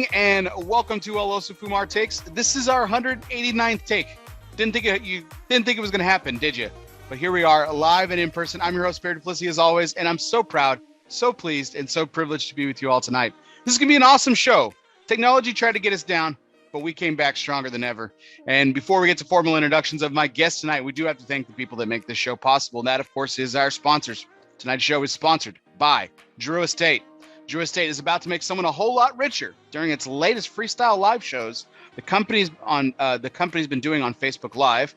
evening and welcome to ELOsoFumarTakes. This is our 189th take. You didn't think it was going to happen, did you? But here we are, live and in person. I'm your host, Perry Duplessis, as always, and I'm so proud, so pleased, and so privileged to be with you all tonight. This is going to be an awesome show. Technology tried to get us down, but we came back stronger than ever. And before we get to formal introductions of my guests tonight, we do have to thank the people that make this show possible. And that, of course, is our sponsors. Tonight's show is sponsored by Drew Estate. Drew Estate is about to make someone a whole lot richer during its latest freestyle live shows the company's been doing on Facebook Live.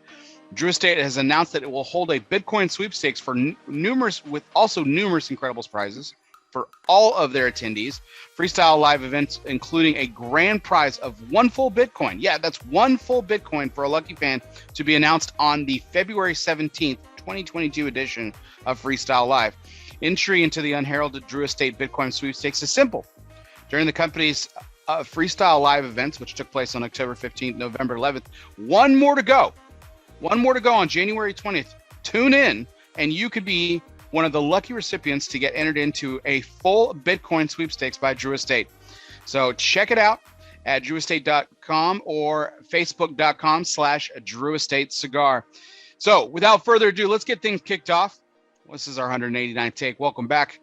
Drew Estate has announced that it will hold a Bitcoin sweepstakes for numerous incredible prizes for all of their attendees. Freestyle live events, including a grand prize of one full Bitcoin. Yeah, that's one full Bitcoin for a lucky fan, to be announced on the February 17th, 2022 edition of Freestyle Live. Entry into the unheralded Drew Estate Bitcoin sweepstakes is simple. During the company's Freestyle Live events, which took place on October 15th, November 11th, one more to go on January 20th. Tune in and you could be one of the lucky recipients to get entered into a full Bitcoin sweepstakes by Drew Estate. So check it out at drewestate.com or facebook.com/Drew Estate Cigar. So without further ado, let's get things kicked off. This is our 189th take. Welcome back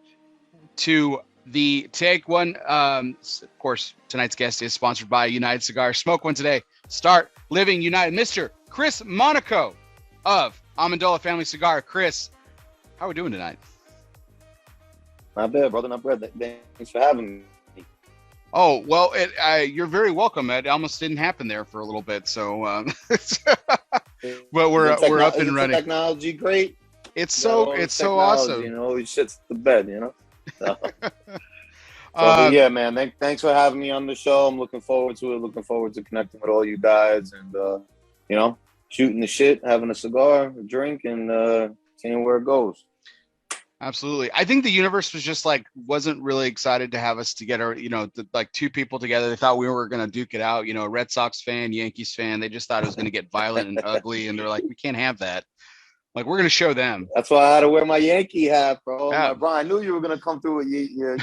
to the take one. Of course, tonight's guest is sponsored by United Cigars. Smoke one today. Start living united. Mr. Chris Monaco of Amendola Family Cigar. Chris, how are we doing tonight? Not bad, brother. Not bad. Thanks for having me. Oh, well, you're very welcome. It almost didn't happen there for a little bit. So, but we're up and running. Technology great. It's so awesome. You know, it shits the bed, you know. So, yeah, man. Thanks for having me on the show. I'm looking forward to it. Looking forward to connecting with all you guys and you know, shooting the shit, having a cigar, a drink, and seeing where it goes. Absolutely. I think the universe was just wasn't really excited to have us together. You know, like two people together. They thought we were going to duke it out. You know, a Red Sox fan, Yankees fan. They just thought it was going to get violent and ugly, and they're like, we can't have that. Like, we're going to show them. That's why I had to wear my Yankee hat, bro. Yeah. Bro, I knew you were going to come through with your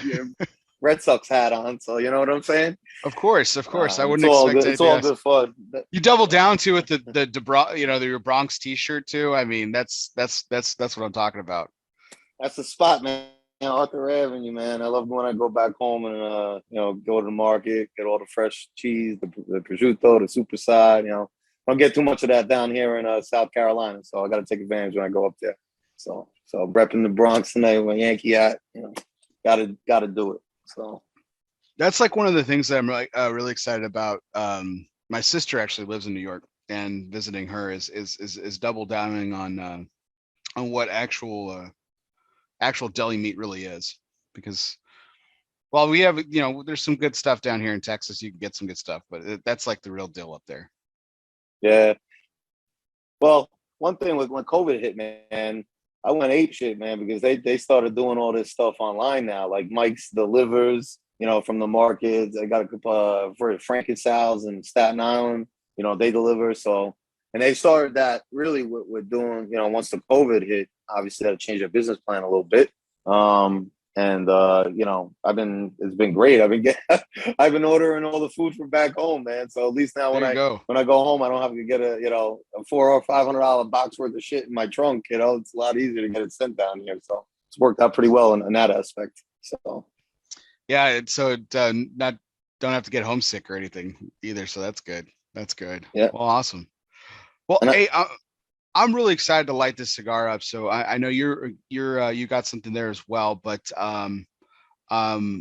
Red Sox hat on. So, you know what I'm saying? Of course. I wouldn't expect it. It's all good fun. You double down to it, your Bronx T-shirt too. I mean, that's what I'm talking about. That's the spot, man. Arthur Avenue, man. I love when I go back home and, go to the market, get all the fresh cheese, the prosciutto, the super side, you know. Don't get too much of that down here in South Carolina, so I got to take advantage when I go up there. So repping the Bronx tonight with my Yankee hat, you know, got to do it. So that's like one of the things that I'm really excited about. My sister actually lives in New York, and visiting her is double downing on what actual deli meat really is, because while we have, you know, there's some good stuff down here in Texas, you can get some good stuff, but that's like the real deal up there. Yeah. Well, one thing when COVID hit, man, I went ape shit, man, because they started doing all this stuff online now. Like Mike's delivers, you know, from the markets. I got a for Frank and Sal's in Staten Island, you know, they deliver. So, and they started that really with doing, you know, once the COVID hit, obviously had to change their business plan a little bit. You know, it's been great. I've been ordering all the food from back home, man. So at least now when I go home, I don't have to get a $400 or $500 box worth of shit in my trunk. You know, it's a lot easier to get it sent down here. So it's worked out pretty well in that aspect. So yeah, don't have to get homesick or anything either. So that's good. Yeah. Well, awesome. Well, hey, I'm really excited to light this cigar up. So I know you got something there as well, but I've got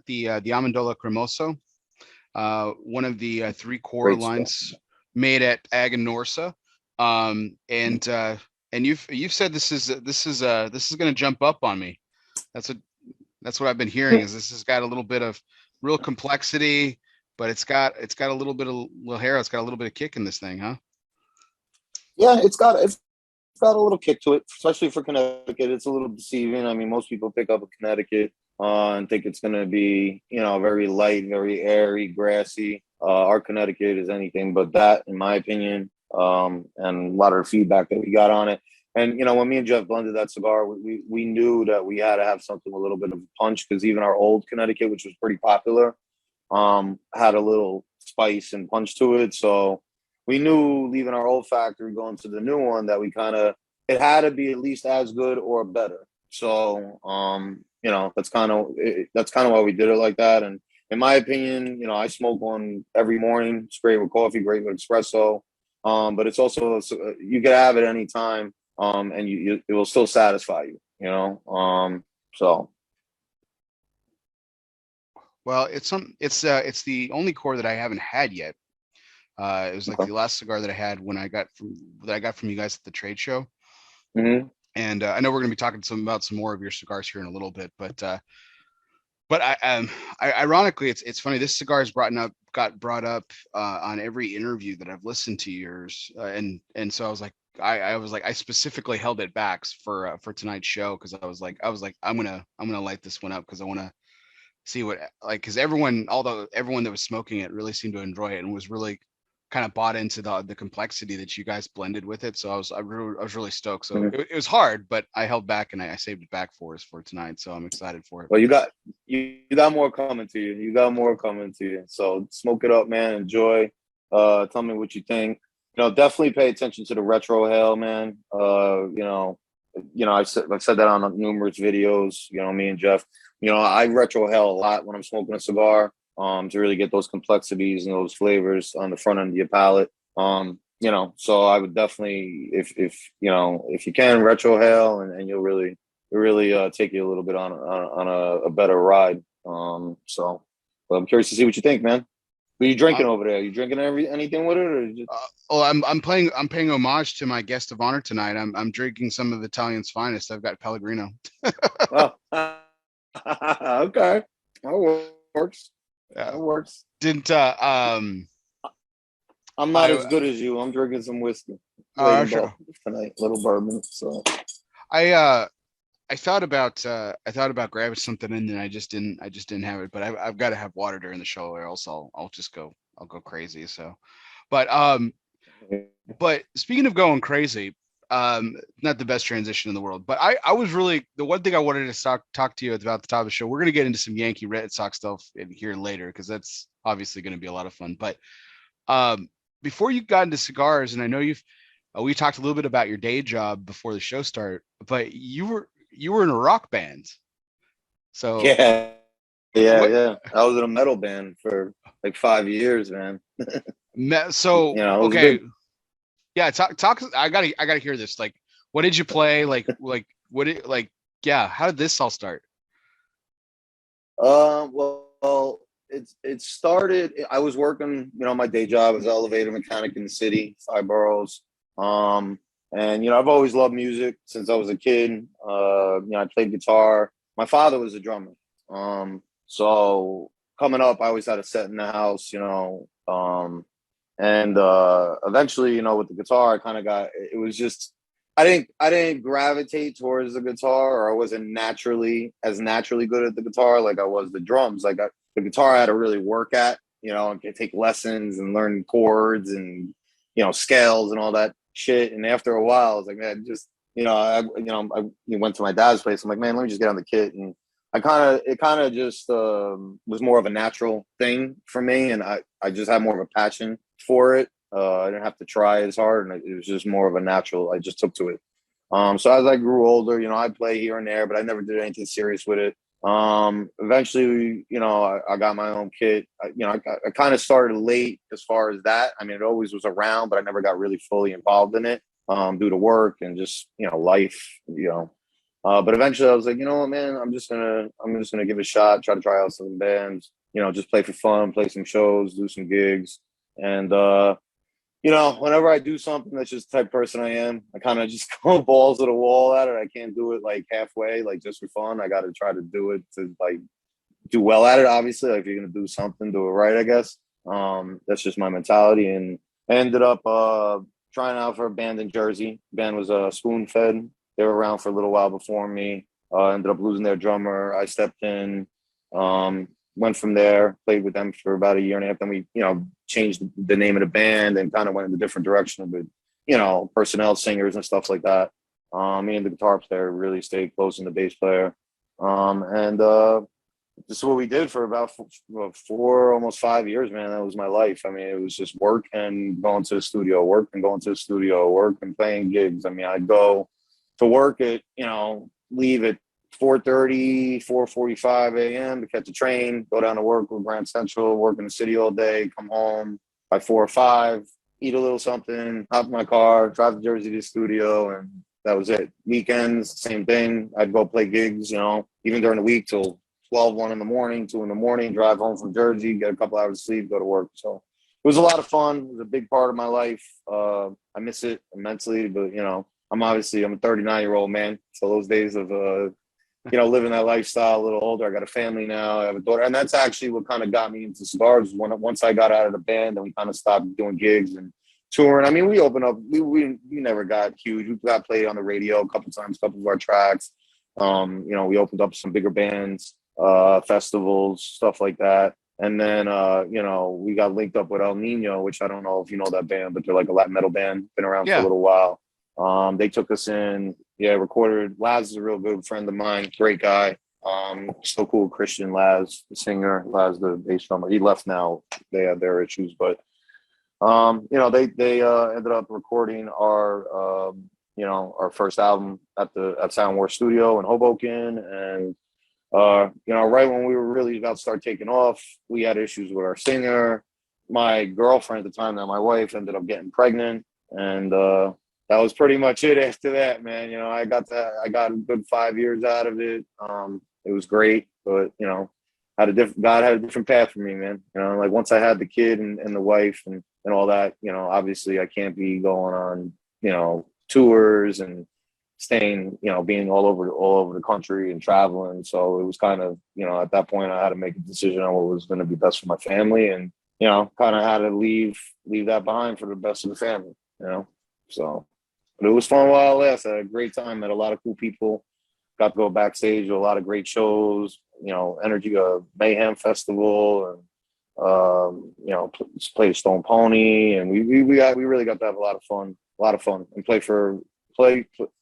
the Amendola Cremoso, one of the 3 core lines made at Ag and Norsa, and you've said this is going to jump up on me. That's what I've been hearing, is this has got a little bit of real complexity, but it's got a little bit of hair. It's got a little bit of kick in this thing, huh? Yeah, it's got a little kick to it, especially for Connecticut. It's a little deceiving. I mean, most people pick up a Connecticut and think it's going to be, you know, very light, very airy, grassy. Our Connecticut is anything but that, in my opinion. And a lot of the feedback that we got on it. And when me and Jeff blended that cigar, we knew that we had to have something with a little bit of punch, because even our old Connecticut, which was pretty popular, had a little spice and punch to it. So we knew, leaving our old factory, going to the new one, that it had to be at least as good or better. So that's kind of why we did it like that. And in my opinion, I smoke one every morning. It's great with coffee, great with espresso. But it's also, you can have it anytime, and it will still satisfy you. So. Well, it's the only core that I haven't had yet. It was like the last cigar that I had when I got from you guys at the trade show. Mm-hmm. And I know we're going to be talking about some more of your cigars here in a little bit, but I ironically, it's funny. This cigar has got brought up on every interview that I've listened to yours, and so I was like I specifically held it back for tonight's show, because I was like I'm gonna light this one up, because I want to see what, like, because everyone that was smoking it really seemed to enjoy it and was really kind of bought into the complexity that you guys blended with it. So I was really stoked. So Mm-hmm. it was hard, but I held back and I saved it back for us for tonight. So I'm excited for it. Well, you got more coming to you. You got more coming to you. So smoke it up, man. Enjoy. Tell me what you think. Definitely pay attention to the retro hail, man. I've said that on numerous videos. Me and Jeff. I retro hail a lot when I'm smoking a cigar, to really get those complexities and those flavors on the front end of your palate. So I would definitely, if you can, retro hail, and you'll really take you a little bit on a better ride. So I'm curious to see what you think, man. What are you drinking over there? Are you drinking anything with it, or just... I'm paying homage to my guest of honor tonight. I'm drinking some of Italian's finest. I've got Pellegrino. Oh, okay, that works. Yeah. That works. Didn't I'm not as good as you. I'm drinking some whiskey. Sure. Tonight, little bourbon. So I thought about grabbing something in, and I just didn't have it. But I've got to have water during the show, or else I'll go crazy. So, but speaking of going crazy, not the best transition in the world, but I was really, the one thing I wanted to talk to you about the top of the show. We're going to get into some Yankee Red Sox stuff here later, because that's obviously going to be a lot of fun. But before you got into cigars, and I know we talked a little bit about your day job before the show started, but you were in a rock band. So yeah. I was in a metal band for like 5 years, man. So okay. Good. Yeah, talk. I gotta hear this. Like, what did you play? How did this all start? Well, it started. I was working, my day job as an elevator mechanic in the city, 5 boroughs. And I've always loved music since I was a kid. I played guitar. My father was a drummer. So coming up, I always had a set in the house, and eventually, with the guitar, I kind of it was just, I didn't gravitate towards the guitar, or I wasn't naturally good at the guitar like I was the drums. Like the guitar I had to really work at, and take lessons and learn chords and, scales and all that shit. And after a while, I was like, man, just, I went to my dad's place. I'm like, man, let me just get on the kit. And it kind of just was more of a natural thing for me. And I just had more of a passion for it. I didn't have to try as hard, and it was just more of a natural. I just took to it. So as I grew older, I play here and there, but I never did anything serious with it. Eventually, I got my own kit. I kind of started late as far as that. I mean, it always was around, but I never got really fully involved in it due to work and just, life, but eventually I was like, you know what, man, I'm just gonna give it a shot, try to try out some bands, just play for fun, play some shows, do some gigs. And whenever I do something, that's just the type of person I am. I kind of just go balls to the wall at it. I can't do it like halfway, like just for fun. I got to try to do it to like do well at it. Obviously, like if you're gonna do something, do it right, I guess. That's just my mentality. And I ended up trying out for a band in Jersey. The band was Spoon Fed. They were around for a little while before me. Ended up losing their drummer. I stepped in. Went from there, played with them for about a year and a half. Then we, changed the name of the band and kind of went in a different direction with, personnel, singers and stuff like that. Me and the guitar player really stayed close, and the bass player. And this is what we did for about four, almost 5 years, man. That was my life. I mean, it was just work and going to the studio, work and going to the studio, work and playing gigs. I mean, I'd go to work at, leave at 4:30, 4:45 a.m. to catch a train, go down to work with Grand Central, work in the city all day, come home by 4 or 5, eat a little something, hop in my car, drive to Jersey to the studio, and that was it. Weekends, same thing. I'd go play gigs, even during the week till 12, 1 in the morning, 2 in the morning, drive home from Jersey, get a couple hours of sleep, go to work. So it was a lot of fun. It was a big part of my life. I miss it immensely, but, I'm a 39-year-old man. So those days of, living that lifestyle a little older. I got a family now. I have a daughter. And that's actually what kind of got me into cigars. Once I got out of the band and we kind of stopped doing gigs and touring. I mean, we opened up. We never got huge. We got played on the radio a couple times, a couple of our tracks. We opened up some bigger bands, festivals, stuff like that. And then, we got linked up with El Nino, which I don't know if you know that band, but they're like a Latin metal band, been around for a little while. They took us in, recorded. Laz is a real good friend of mine, great guy. So cool, Christian Laz, the singer, Laz, the bass drummer. He left now. They had their issues, but they ended up recording our first album at Sound War Studio in Hoboken, and right when we were really about to start taking off, we had issues with our singer. My girlfriend at the time, my wife, ended up getting pregnant, and that was pretty much it after that, man. I got a good 5 years out of it. It was great, but God had a different path for me, man. Like once I had the kid and the wife and all that, obviously I can't be going on, tours and staying, being all over the country and traveling. So it was kind of, at that point I had to make a decision on what was going to be best for my family, and, kind of had to leave that behind for the best of the family, So, but it was fun while it lasted. I had a great time, met a lot of cool people, got to go backstage to a lot of great shows, Energy Mayhem Festival, and play Stone Pony, and we really got to have a lot of fun, and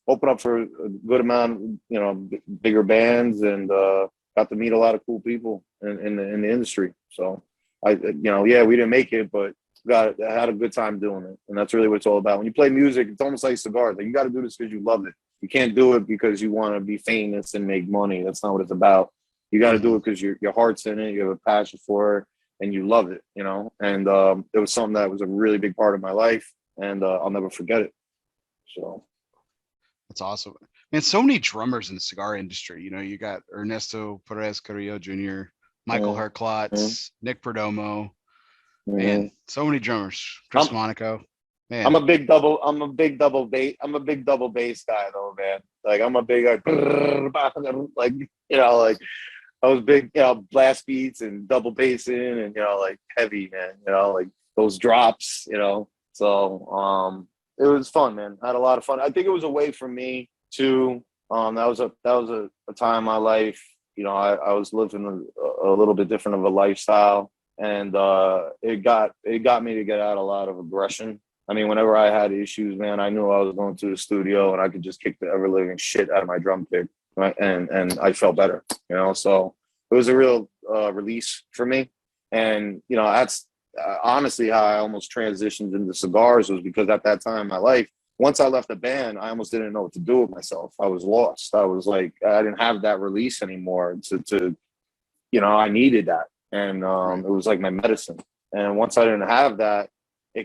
open up for a good amount, bigger bands, and got to meet a lot of cool people in the industry. So we didn't make it, but I had a good time doing it, and that's really what it's all about. When you play music, it's almost like cigars. Like, you got to do this because you love it. You can't do it because you want to be famous and make money. That's not what it's about. You got to do it because your heart's in it. You have a passion for it, and you love it. And it was something that was a really big part of my life, and I'll never forget it. So that's awesome, man. So many drummers in the cigar industry. You got Ernesto Perez Carrillo Jr., Michael Herklotz, Nick Perdomo. Man, so many drummers. Chris Monaco. Man, I'm a big double bass. I'm a big double bass guy though, man. Like I'm a big I was big, blast beats and double bassing and heavy, man. Like those drops, So it was fun, man. I had a lot of fun. I think it was a way for me to that was a time in my life. I was living a little bit different of a lifestyle. And it got me to get out a lot of aggression. I mean, whenever I had issues, man, I knew I was going to the studio and I could just kick the ever living shit out of my drum kit, right? And I felt better, So it was a real release for me. And that's honestly how I almost transitioned into cigars, was because at that time in my life, once I left the band, I almost didn't know what to do with myself. I was lost. I was like, I didn't have that release anymore. I needed that. And it was like my medicine. And once I didn't have that,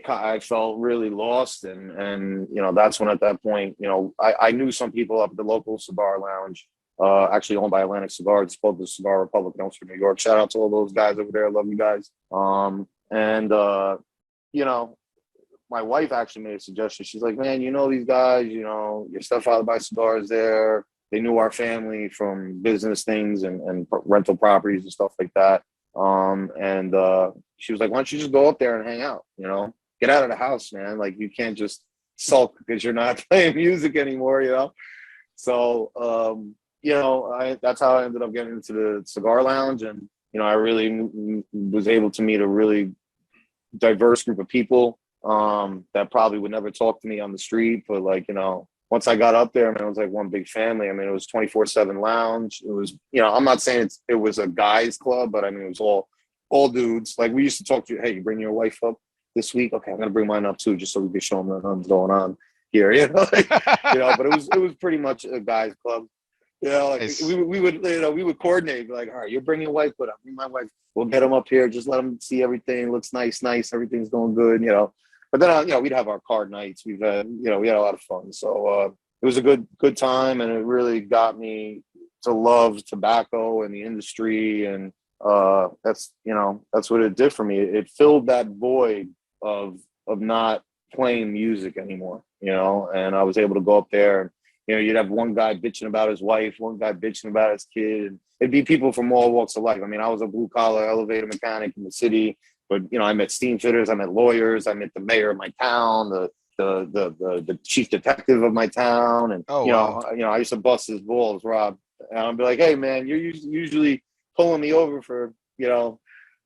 I felt really lost. And that's when at that point, I knew some people up at the local cigar lounge, actually owned by Atlantic Cigars. It's called the Cigar Republic in Oxford, New York. Shout out to all those guys over there. I love you guys. My wife actually made a suggestion. She's like, man, these guys, your stuff out by cigars there. They knew our family from business things and rental properties and stuff like that. She was like, why don't you just go up there and hang out, get out of the house, man. Like, you can't just sulk because you're not playing music anymore, So, that's how I ended up getting into the cigar lounge. And, I really was able to meet a really diverse group of people, that probably would never talk to me on the street, but once I got up there, man, it was like one big family. I mean, it was 24/7 lounge. It was, I'm not saying it was a guys club, but I mean, it was all dudes. Like we used to talk to, hey, you bring your wife up this week? Okay, I'm gonna bring mine up too, just so we can show them what's going on here. But it was pretty much a guys club. Like we would we would coordinate, like, all right, you're bringing your wife, but I'll bring my wife. We'll get them up here, just let them see everything. Looks nice, everything's going good, But then we'd have our card nights. We had a lot of fun. So it was a good time, and it really got me to love tobacco and the industry, and that's what it did for me. It filled that void of not playing music anymore, and I was able to go up there and you'd have one guy bitching about his wife, one guy bitching about his kid. And it'd be people from all walks of life. I mean, I was a blue collar elevator mechanic in the city, but I met steam fitters, I met lawyers, I met the mayor of my town, the chief detective of my town, and I used to bust his balls, Rob, and I'd be like, hey man, you're usually pulling me over for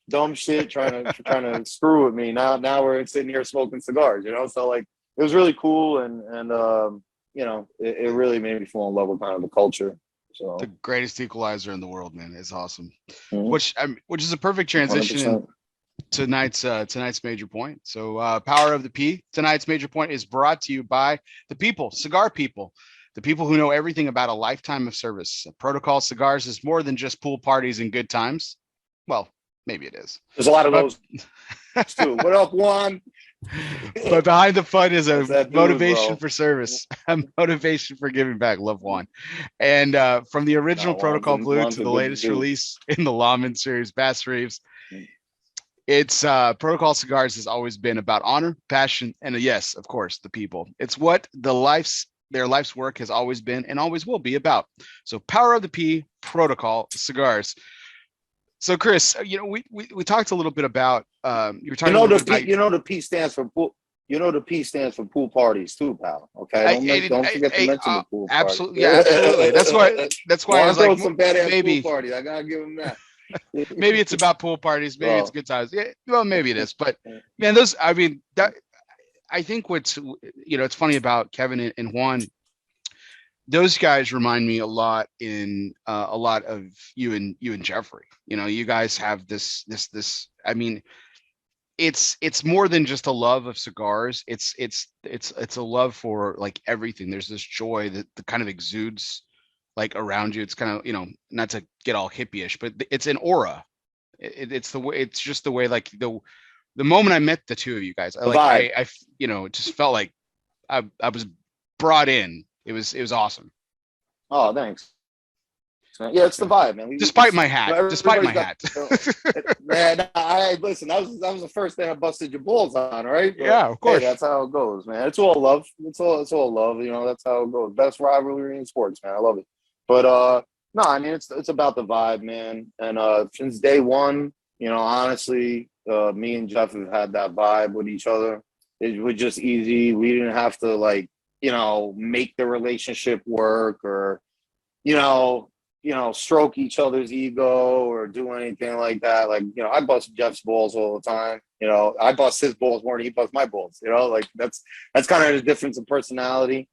dumb shit, trying to screw with me. Now we're sitting here smoking cigars, So like it was really cool, and it really made me fall in love with kind of the culture. So the greatest equalizer in the world, man. It's awesome. Mm-hmm. Which is a perfect transition to tonight's major point. So Power of the P, tonight's major point is brought to you by the people, cigar people, the people who know everything about a lifetime of service. Protocol Cigars is more than just pool parties and good times. Well, maybe it is. There's a lot of those too. What up, Juan? But behind the fun is a motivation for service, a motivation for giving back. Love Juan. And from the original Protocol Blue to the latest release in the Lawman series, Bass Reeves, it's Protocol Cigars has always been about honor, passion, and yes, of course, the people. It's what their life's work has always been and always will be about. So Power of the P, Protocol Cigars. So Chris, we talked a little bit about you were talking. The P stands for pool. The P stands for pool parties too, pal. Okay, don't forget to mention the pool party. Absolutely, yeah, absolutely. That's why I was like, some badass pool parties. I gotta give them that. Maybe it's about pool parties. Maybe it's good times. Yeah, well, maybe it is. But man, those. I mean, I think what's it's funny about Kevin and Juan. Those guys remind me a lot a lot of you and Jeffrey. You guys have this. I mean, it's more than just a love of cigars. It's a love for like everything. There's this joy that kind of exudes like around you. It's kind of not to get all hippie-ish, but it's an aura. It's the way. It's just the way. Like the moment I met the two of you guys, I it just felt like I was brought in. It was awesome. Oh, thanks. Yeah, it's the vibe, man. Despite my hat. Man, listen. That was the first thing I busted your balls on, right? But, yeah, of course. Hey, that's how it goes, man. It's all love. It's all love. That's how it goes. Best rivalry in sports, man. I love it. But no, I mean it's about the vibe, man. And since day one, honestly, me and Jeff have had that vibe with each other. It was just easy. We didn't have to make the relationship work or, stroke each other's ego or do anything like that. Like, I bust Jeff's balls all the time. I bust his balls more than he busts my balls. That's kind of the difference in personality.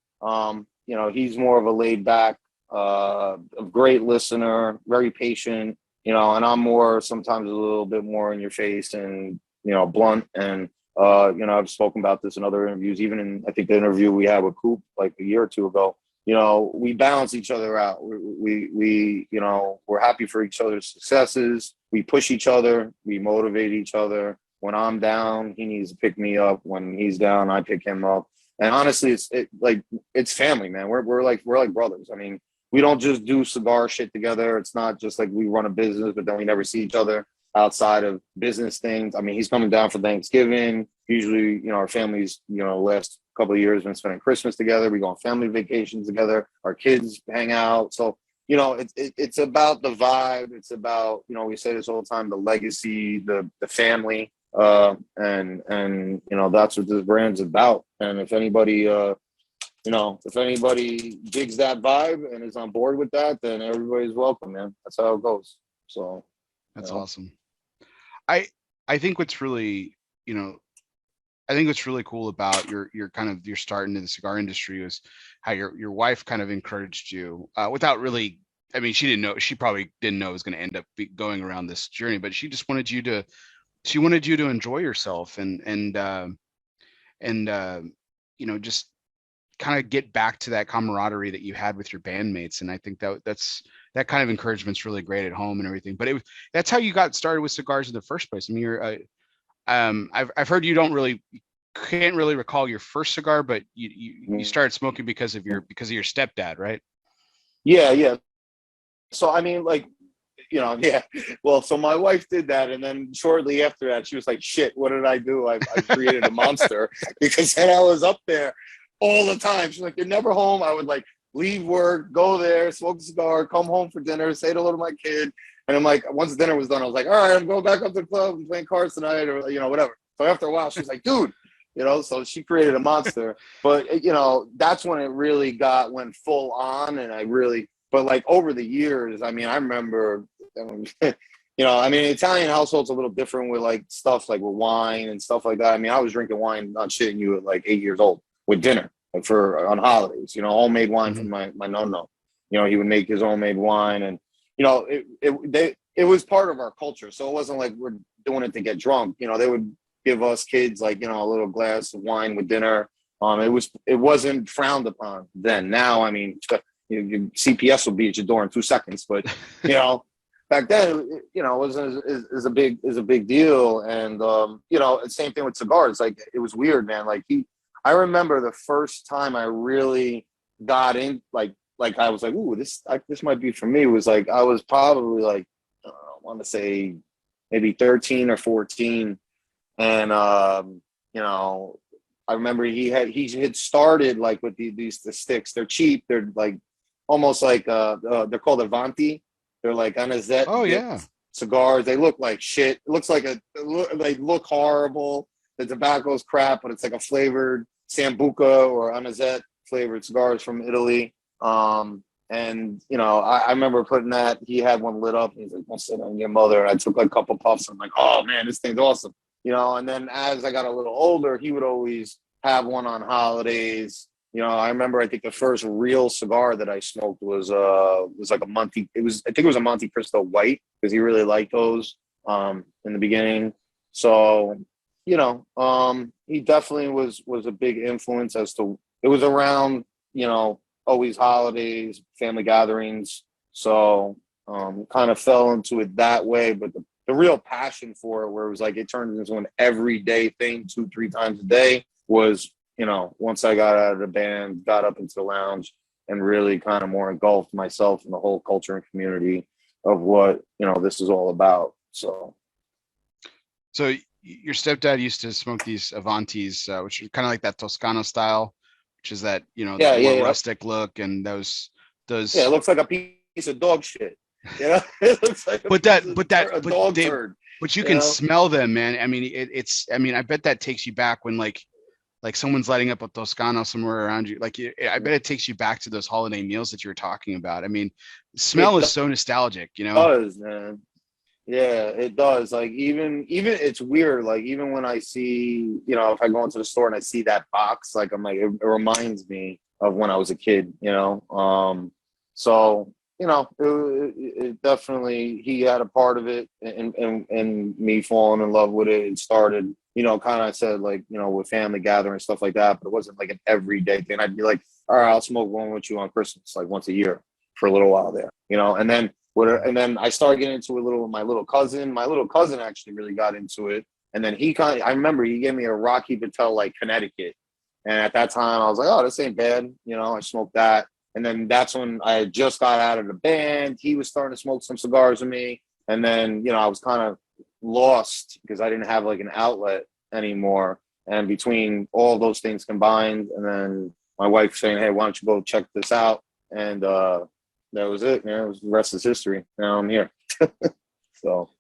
He's more of a laid back, a great listener, very patient, and I'm more sometimes a little bit more in your face and, blunt. And, I've spoken about this in other interviews, even in, I think, the interview we had with Coop like a year or two ago. We balance each other out. We're happy for each other's successes. We push each other. We motivate each other. When I'm down, he needs to pick me up. When he's down, I pick him up. And honestly, it's family, man. We're like brothers. I mean, we don't just do cigar shit together. It's not just like we run a business, but then we never see each other outside of business things. I mean, he's coming down for Thanksgiving. Usually, our families, last couple of years been spending Christmas together. We go on family vacations together. Our kids hang out. So, it's about the vibe. It's about, we say this all the time, the legacy, the family. And that's what this brand's about. And if anybody, if anybody digs that vibe and is on board with that, then everybody's welcome, man. That's how it goes. So that's awesome. I think what's really, I think what's really cool about your kind of your start into the cigar industry was how your wife kind of encouraged you without really. I mean, she didn't know. She probably didn't know it was going to end up going around this journey, but she just wanted you to. She wanted you to enjoy yourself and just kind of get back to that camaraderie that you had with your bandmates. And I think that kind of encouragement's really great at home and everything. But that's how you got started with cigars in the first place. I mean, I've heard you can't really recall your first cigar, but you started smoking because of your stepdad, right? Yeah. So I mean, like, yeah. Well, so my wife did that, and then shortly after that, she was like, "Shit, what did I do? I created a monster," because then I was up there all the time. She's like, "You're never home." I would like leave work, go there, smoke a cigar, come home for dinner, say hello to my kid, and I'm like, once dinner was done, I was like, "All right, I'm going back up to the club and playing cards tonight," or whatever. So after a while, she's like, "Dude." So she created a monster, but that's when it really went full on, and but like over the years, I mean, I remember, I mean, Italian household's a little different with like stuff like with wine and stuff like that. I mean, I was drinking wine, not shitting you, at like 8 years old with dinner, like on holidays, homemade wine from my nonno. He would make his own made wine, and it was part of our culture. So it wasn't like we're doing it to get drunk. They would give us kids like a little glass of wine with dinner. It wasn't frowned upon then. Now, I mean, your CPS will be at your door in 2 seconds, but back then, it wasn't is a big deal. And same thing with cigars. Like, it was weird, man. Like, I remember the first time I really got in, like I was like, ooh, this might be for me. It was like I was probably like, I want to say maybe 13 or 14. And I remember he had started like with the sticks. They're cheap. They're like almost like they're called Avanti. They're like Anisette. Oh yeah. Cigars. They look like shit. It looks like they look horrible. The tobacco's crap, but it's like a flavored Sambuca or Anisette flavored cigars from Italy. And I remember putting that. He had one lit up. And he's like, "Don't sit on your mother." And I took like a couple puffs. I'm like, "Oh man, this thing's awesome." And then as I got a little older, he would always have one on holidays. I remember, I think the first real cigar that I smoked was like a Monte. I think it was a Monte Cristo White, because he really liked those in the beginning. So, he definitely was a big influence as to, it was around, always holidays, family gatherings. So kind of fell into it that way. But the real passion for it, where it was like it turned into an everyday thing 2-3 times a day, was, once I got out of the band, got up into the lounge, and really kind of more engulfed myself in the whole culture and community of what, this is all about. So your stepdad used to smoke these Avantis, which are kind of like that Toscano style, which is that, that more rustic look, and those. Yeah, it looks like a piece of dog shit. It looks like a dog turd. But you can smell them, man. I mean, I bet that takes you back when like someone's lighting up a Toscano somewhere around you. Like, I bet it takes you back to those holiday meals that you were talking about. I mean, smell is so nostalgic, It does, man. Yeah, it does. Like, even it's weird. Like, even when I see, if I go into the store and I see that box, like, I'm like, it reminds me of when I was a kid, So, it definitely, he had a part of it, and me falling in love with it. It started, kind of, I said, like, with family gatherings, stuff like that, but it wasn't like an everyday thing. I'd be like, all right, I'll smoke one with you on Christmas, like once a year for a little while there, and then I started getting into it a little with my little cousin. My little cousin actually really got into it. And then I remember he gave me a Rocky Patel, like, Connecticut. And at that time I was like, oh, this ain't bad. I smoked that. And then that's when I just got out of the band. He was starting to smoke some cigars with me. And then, I was kind of lost because I didn't have like an outlet anymore. And between all those things combined, and then my wife saying, hey, why don't you go check this out? And that was it, man. It was, the rest is history. Now I'm here. So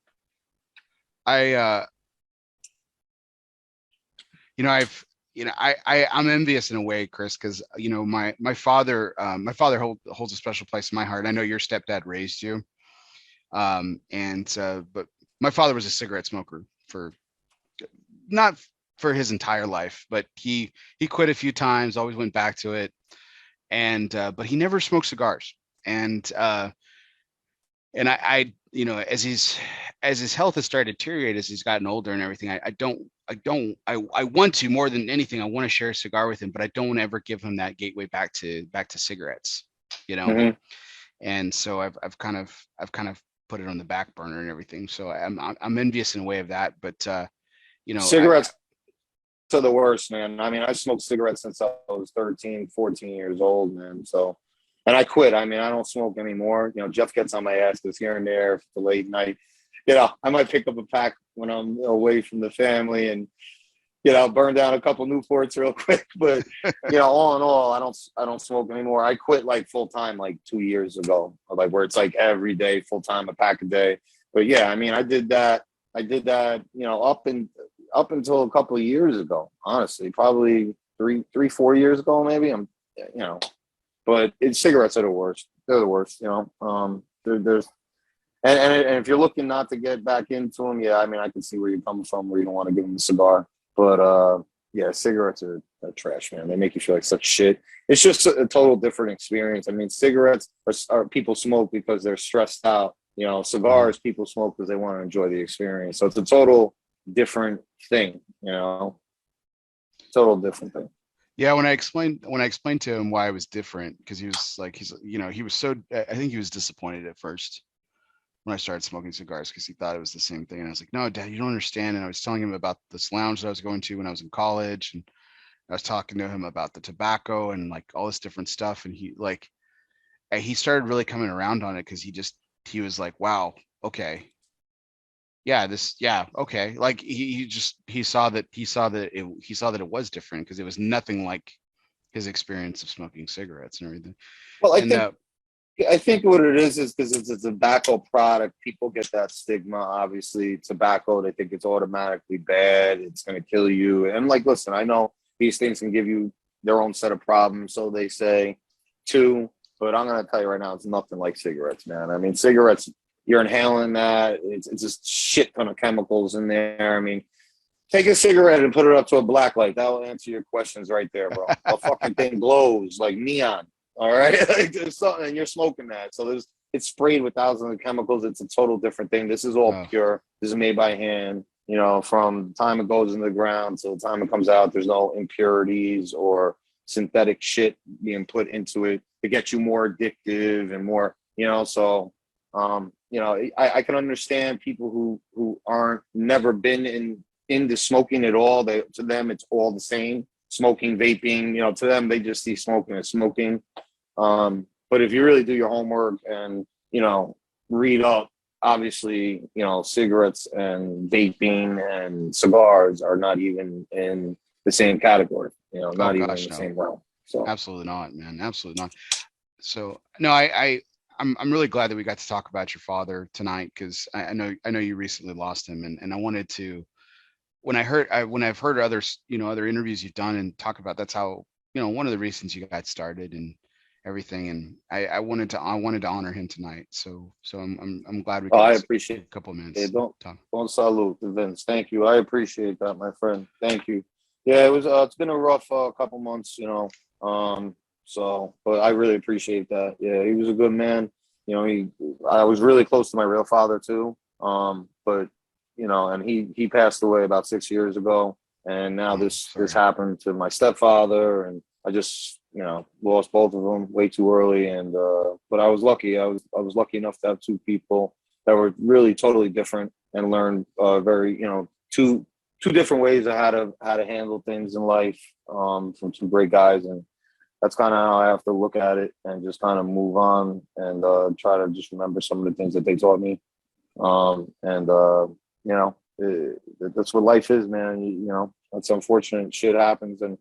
I'm envious in a way, Chris, because my father holds a special place in my heart. I know your stepdad raised you, but my father was a cigarette smoker for not for his entire life, but he quit a few times, always went back to it, and but he never smoked cigars. And I as his health has started to deteriorate as he's gotten older and everything, I want to, more than anything, I want to share a cigar with him, but I don't want to ever give him that gateway back to cigarettes, Mm-hmm. and so I've kind of put it on the back burner and everything. So I'm envious in a way of that, but Cigarettes are the worst, man. I mean, I smoked cigarettes since I was 13, 14 years old, man. So, and I quit. I mean, I don't smoke anymore. Jeff gets on my ass because here and there for the late night. I might pick up a pack when I'm away from the family and, burn down a couple Newports real quick. But, all in all, I don't smoke anymore. I quit like full time like 2 years ago, like where it's like every day, full time, a pack a day. But yeah, I mean, I did that, up until a couple of years ago, honestly, probably 4 years ago, maybe. But cigarettes are the worst. They're the worst, there's and if you're looking not to get back into them, yeah, I mean, I can see where you're coming from, where you don't want to give them a cigar. But yeah, cigarettes are trash, man. They make you feel like such shit. It's just a total different experience. I mean, cigarettes are people smoke because they're stressed out. Cigars, people smoke because they want to enjoy the experience. So it's a total different thing, total different thing. Yeah, when I explained to him why it was different, because he was like, he was so, I think he was disappointed at first when I started smoking cigars because he thought it was the same thing. And I was like, no, Dad, you don't understand. And I was telling him about this lounge that I was going to when I was in college, and I was talking to him about the tobacco and like all this different stuff. And he started really coming around on it because he was like, wow, okay. Yeah, okay. Like he saw that it was different because it was nothing like his experience of smoking cigarettes and everything. Well, And I think what it is because it's a tobacco product. People get that stigma. Obviously, tobacco, they think it's automatically bad. It's going to kill you. And like, listen, I know these things can give you their own set of problems, so they say, too. But I'm going to tell you right now, it's nothing like cigarettes, man. I mean, cigarettes, you're inhaling that. It's just shit ton of chemicals in there. I mean, take a cigarette and put it up to a black light. That will answer your questions right there, bro. The fucking thing glows like neon. All right, like there's something, and you're smoking that. So it's sprayed with thousands of chemicals. It's a total different thing. This is all pure. This is made by hand. From the time it goes in the ground till the time it comes out, there's no impurities or synthetic shit being put into it to get you more addictive and more. So I can understand people who aren't never been into smoking at all. To them, it's all the same. Smoking, vaping, to them, they just see smoking as smoking. But if you really do your homework and, read up, obviously, cigarettes and vaping and cigars are not even in the same category, not even in the same realm. So absolutely not, man. Absolutely not. So no, I'm really glad that we got to talk about your father tonight because I know you recently lost him, and I wanted to, when I've heard others, other interviews you've done and talk about, that's how, one of the reasons you got started and everything. And I wanted to honor him tonight. So I'm glad we could I appreciate a couple of minutes. Yeah, don't salute, Vince. Thank you. I appreciate that, my friend. Thank you. Yeah, it's been a rough couple months, so, but I really appreciate that. Yeah, he was a good man. I was really close to my real father too. But and he passed away about 6 years ago, and now this happened to my stepfather, and I just lost both of them way too early. And but I was lucky. I was lucky enough to have two people that were really totally different and learned very two different ways of how to handle things in life from some great guys. And that's kind of how I have to look at it and just kind of move on and try to just remember some of the things that they taught me. That's what life is, man. That's unfortunate. Shit happens, and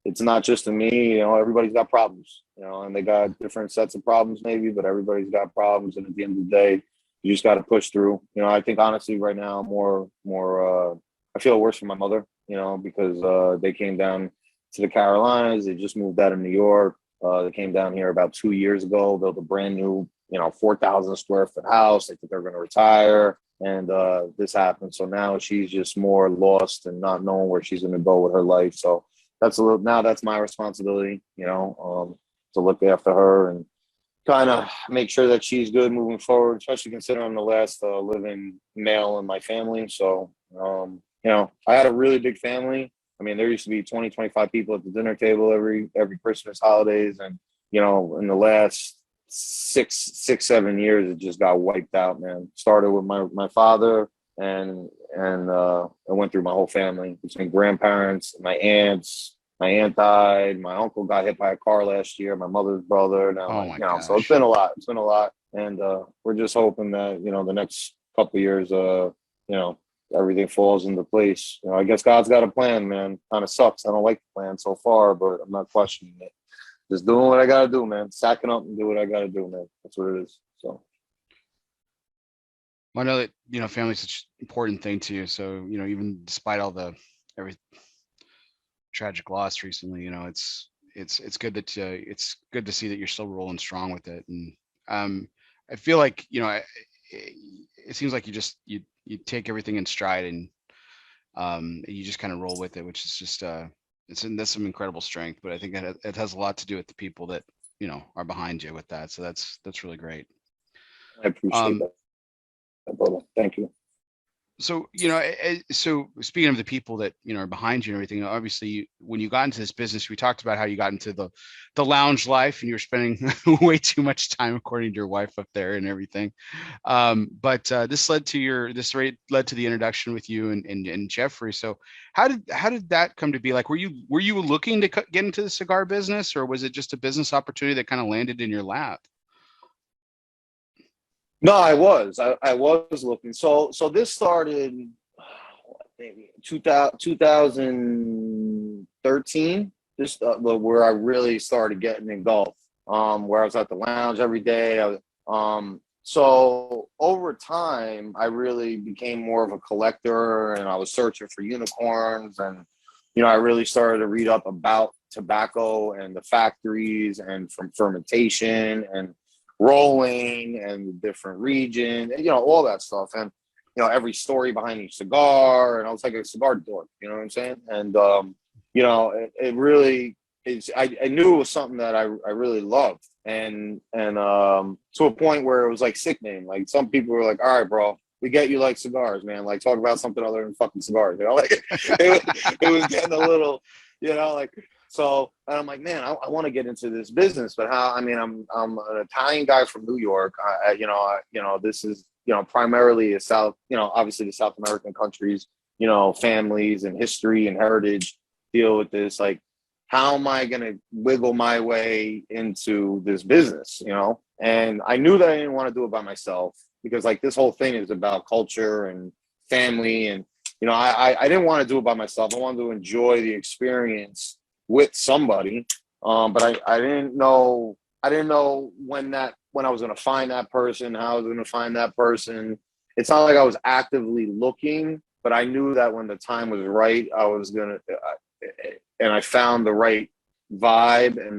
it's not just to me. Everybody's got problems, and they got different sets of problems maybe, but everybody's got problems. And at the end of the day, you just got to push through. I think honestly right now more I feel worse for my mother, because they came down to the Carolinas. They just moved out of New York. They came down here about 2 years ago, built a brand new 4,000 square foot house. They think they're going to retire. And this happened. So now she's just more lost and not knowing where she's going to go with her life. So that's that's my responsibility, to look after her and kind of make sure that she's good moving forward, especially considering I'm the last living male in my family. So, I had a really big family. I mean, there used to be 20, 25 people at the dinner table every Christmas, holidays. And, in the last 7 years, it just got wiped out, man. Started with my father and it went through my whole family, between grandparents, my aunts. My aunt died. My uncle got hit by a car last year. My mother's brother. Now, so it's been a lot. It's been a lot, and we're just hoping that the next couple of years, everything falls into place. I guess God's got a plan, man. Kind of sucks. I don't like the plan so far, but I'm not questioning it. Just doing what I gotta do, man. Sacking up and do what I gotta do, man. That's what it is. So. Well, I know that family's such an important thing to you. So even despite all the every tragic loss recently, it's good that it's good to see that you're still rolling strong with it. And I feel like it seems like you take everything in stride and you just kind of roll with it, which is just that's some incredible strength. But I think it has a lot to do with the people that are behind you with that. So that's really great. I appreciate that, brother. Thank you. So, so speaking of the people that, are behind you and everything, obviously when you got into this business, we talked about how you got into the lounge life and you were spending way too much time, according to your wife, up there and everything. But this led to the introduction with you and Jeffrey. So how did that come to be? Like, were you looking to get into the cigar business, or was it just a business opportunity that kind of landed in your lap? No, I was looking. So this started maybe 2013. This where I really started getting engulfed. Where I was at the lounge every day. So over time, I really became more of a collector, and I was searching for unicorns. And I really started to read up about tobacco and the factories and from fermentation and rolling and the different region, all that stuff. And, every story behind each cigar. And I was like a cigar dork, you know what I'm saying? And, it really is, I knew it was something that I really loved. And to a point where it was like sickening. Like, some people were like, all right, bro, we get you like cigars, man. Like, talk about something other than fucking cigars, like it was getting a little, So, and I'm like, man, I want to get into this business, but how? I mean, I'm an Italian guy from New York. This is primarily obviously the South American countries, families and history and heritage deal with this. Like, how am I gonna wiggle my way into this business? And I knew that I didn't want to do it by myself, because like this whole thing is about culture and family, and I didn't want to do it by myself. I wanted to enjoy the experience with somebody, but I didn't know when I was going to find that person, how I was going to find that person. It's not like I was actively looking, but I knew that when the time was right, I was going to, and I found the right vibe and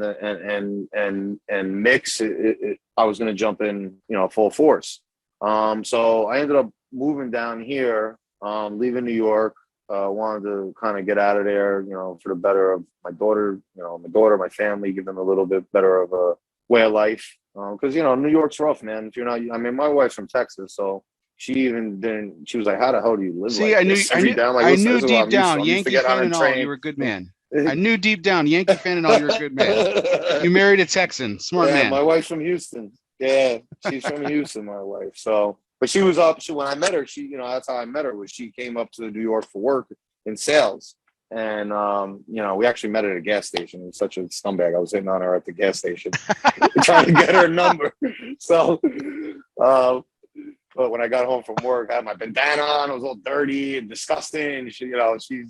mix. I was going to jump in, full force. So I ended up moving down here, leaving New York. Wanted to kind of get out of there, for the better of my daughter, my family, give them a little bit better of a way of life. Because, New York's rough, man. If you're not, I mean, my wife's from Texas, so she was like, how the hell do you live? See, like I knew deep down, Yankee fan and all, you were a good man. I knew deep down, Yankee fan and all, you're a good man. You married a Texan, smart man. My wife's from Houston. Yeah, she's from Houston, my wife. So, but she was up. When I met her, that's how I met her. Was she came up to New York for work in sales, and we actually met at a gas station. It was such a scumbag. I was hitting on her at the gas station, trying to get her number. So, but when I got home from work, I had my bandana on. It was all dirty and disgusting. She's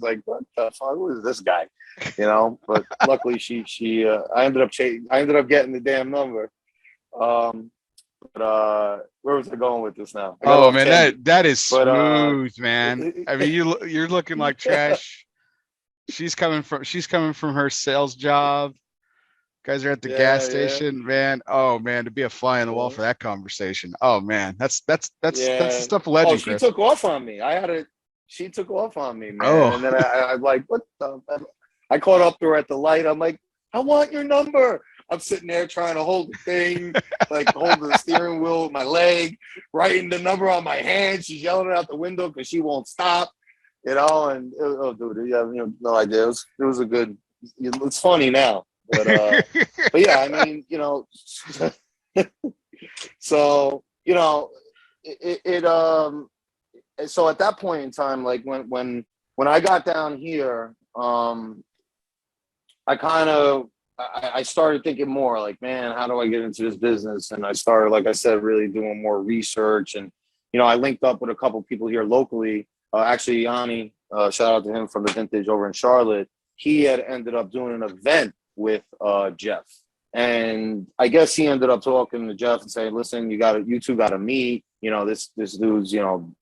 like, "What the fuck? Who is this guy?" But luckily, I ended up getting the damn number. But where was I going with this now? Oh man, that is smooth, man. I mean, you're looking like trash. She's coming from her sales job. Guys are at the gas Yeah. station, man. Oh man, to be a fly on the wall Yeah. for that conversation. Oh man, that's the Yeah. stuff of Oh, legend, she Chris. took off on me. She took off on me, man. Oh, And then I'm like, what the? I caught up to her at the light. I'm like, I want your number. I'm sitting there trying to hold the thing, like holding the steering wheel with my leg, writing the number on my hand. She's yelling it out the window because she won't stop, And oh, dude, you have no idea. It was a good. It's funny now, but yeah, I mean, so so at that point in time, like when I got down here, I started thinking more like, man, how do I get into this business? And I started, like I said, really doing more research. And I linked up with a couple people here locally. Actually, Yanni, shout out to him from the Vintage over in Charlotte. He had ended up doing an event with Jeff. And I guess he ended up talking to Jeff and saying, listen, you two got to meet. This dude's,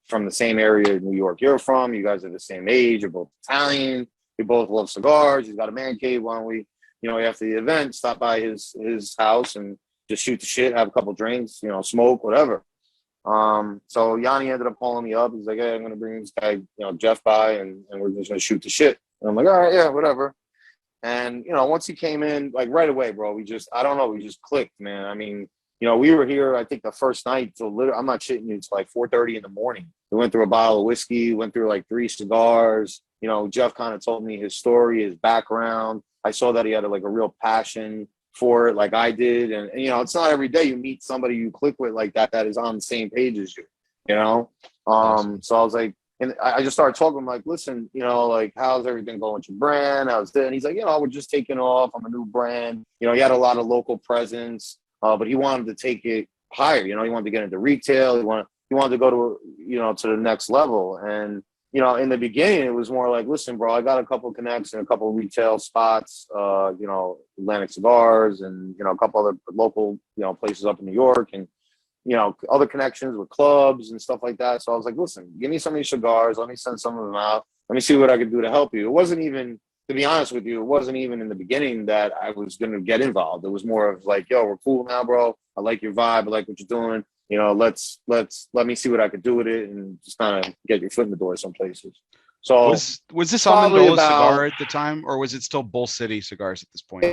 from the same area in New York you're from. You guys are the same age. You're both Italian. You both love cigars. He's got a man cave. Why don't we, after the event, stop by his house and just shoot the shit, have a couple drinks, smoke, whatever. So Yanni ended up calling me up. He's like, hey, I'm going to bring this guy, Jeff by and we're just going to shoot the shit. And I'm like, all right, yeah, whatever. And, once he came in, like right away, bro, we just clicked, man. I mean, we were here, I think the first night till I'm not shitting you, it's like 4:30 in the morning. We went through a bottle of whiskey, went through like 3 cigars. Jeff kind of told me his story, his background. I saw that he had a real passion for it like I did. And it's not every day you meet somebody you click with like that is on the same page as you, awesome. So I was like, and I just started talking like, listen, like, how's everything going with your brand? How's that? And he's like, we're just taking off. I'm a new brand. He had a lot of local presence, but he wanted to take it higher. He wanted to get into retail. He wanted to go to, to the next level. And, in the beginning, it was more like, listen, bro, I got a couple of connects and a couple of retail spots, Atlantic Cigars and, a couple other local, places up in New York and, other connections with clubs and stuff like that. So I was like, listen, give me some of these cigars. Let me send some of them out. Let me see what I could do to help you. It wasn't even, to be honest with you, it wasn't even in the beginning that I was going to get involved. It was more of like, yo, we're cool now, bro. I like your vibe. I like what you're doing. Let me see what I could do with it and just kind of get your foot in the door some places. So was this probably Amendola about, cigar at the time, or was it still Bull City cigars at this point?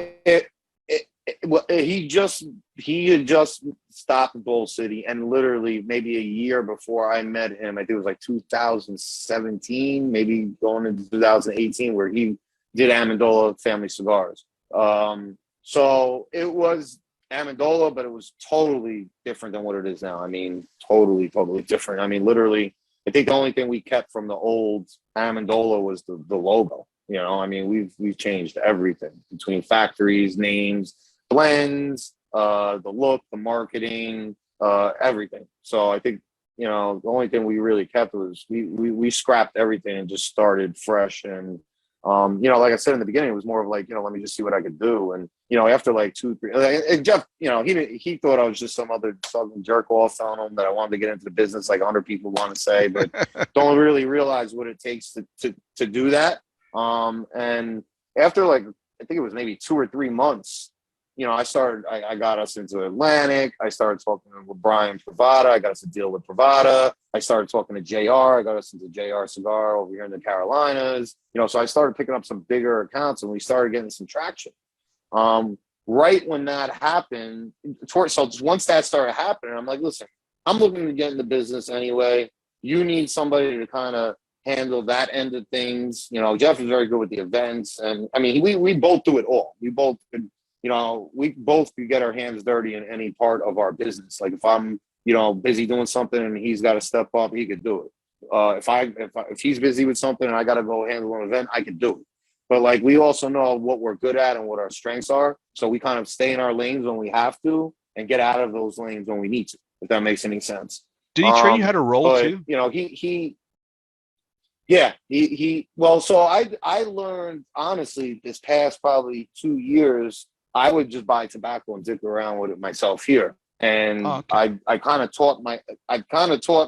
He had just stopped Bull City, and literally maybe a year before I met him, I think it was like 2017, maybe going into 2018, where he did Amendola Family Cigars. So it was Amendola, but it was totally different than what it is now. I mean, totally different. I mean, literally, I think the only thing we kept from the old Amendola was the logo. I mean, we've changed everything between factories, names, blends, the look, the marketing, everything. So I think, the only thing we really kept was we scrapped everything and just started fresh. And, like I said in the beginning, it was more of like, let me just see what I could do. And, after like 2, 3, and Jeff, he thought I was just some jerk off telling him that I wanted to get into the business, like 100 people want to say, but don't really realize what it takes to do that. And after I think it was maybe 2 or 3 months, I got us into Atlantic. I started talking with Brian Pravada. I got us a deal with Pravada. I started talking to JR. I got us into JR Cigar over here in the Carolinas. So I started picking up some bigger accounts and we started getting some traction. Right when that happened, so once that started happening, I'm like, listen, I'm looking to get in the business anyway. You need somebody to kind of handle that end of things. Jeff is very good with the events. And I mean, we both do it all. We both could, we both could get our hands dirty in any part of our business. Like if I'm, busy doing something and he's got to step up, he could do it. If he's busy with something and I got to go handle an event, I could do it. But we also know what we're good at and what our strengths are. So we kind of stay in our lanes when we have to and get out of those lanes when we need to, if that makes any sense. Did he train you how to roll too? So I learned, honestly, this past probably 2 years, I would just buy tobacco and dick around with it myself here. And I kind of taught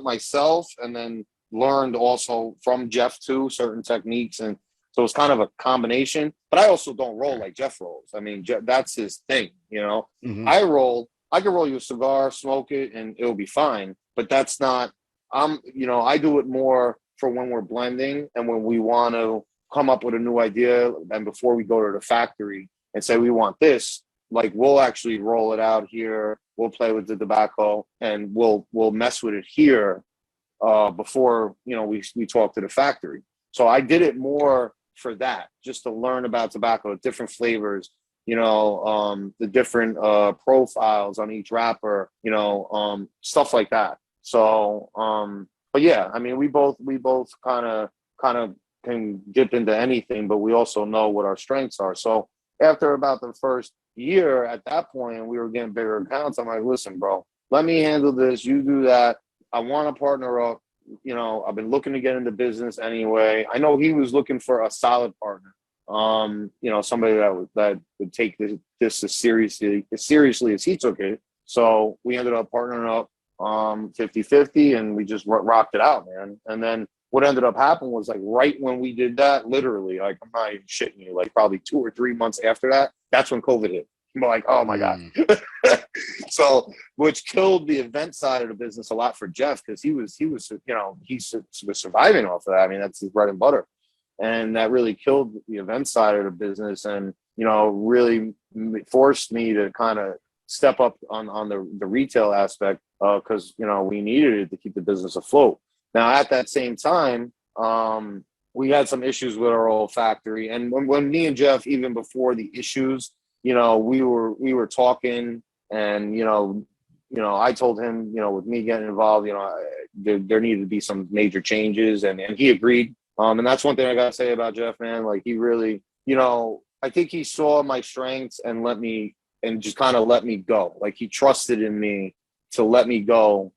myself and then learned also from Jeff too, certain techniques. And So it's kind of a combination. But I also don't roll like Jeff rolls. I mean, that's his thing, you know. Mm-hmm. I can roll you a cigar, smoke it, and it'll be fine. But that's not. I do it more for when we're blending and when we want to come up with a new idea, and before we go to the factory and say we want this, like we'll actually roll it out here. We'll play with the tobacco and we'll mess with it here before we talk to the factory. So I did it more for that, just to learn about tobacco, different flavors, the different profiles on each wrapper, stuff like that. So, but yeah, I mean, we both kind of can dip into anything, but we also know what our strengths are. So after about the first year, at that point, we were getting bigger accounts. I'm like, listen, bro, let me handle this. You do that. I want to partner up. I've been looking to get into business anyway. I know he was looking for a solid partner. Somebody that would take this as seriously as he took it. So we ended up partnering up 50-50, and we just rocked it out, man. And then what ended up happening was, like, right when we did that, literally, like, I'm not even shitting you, like probably 2 or 3 months after that, that's when COVID hit. I'm like, oh my God. So, which killed the event side of the business a lot for Jeff, because he was surviving off of that. I mean, that's his bread and butter. And that really killed the event side of the business, and, really forced me to kind of step up on the retail aspect, because, we needed it to keep the business afloat. Now, at that same time, we had some issues with our old factory. And when me and Jeff, even before the issues, we were talking, and, I told him, with me getting involved, there needed to be some major changes, and he agreed. And that's one thing I got to say about Jeff, man. Like, he really, I think he saw my strengths and just kind of let me go. Like, he trusted in me to let me go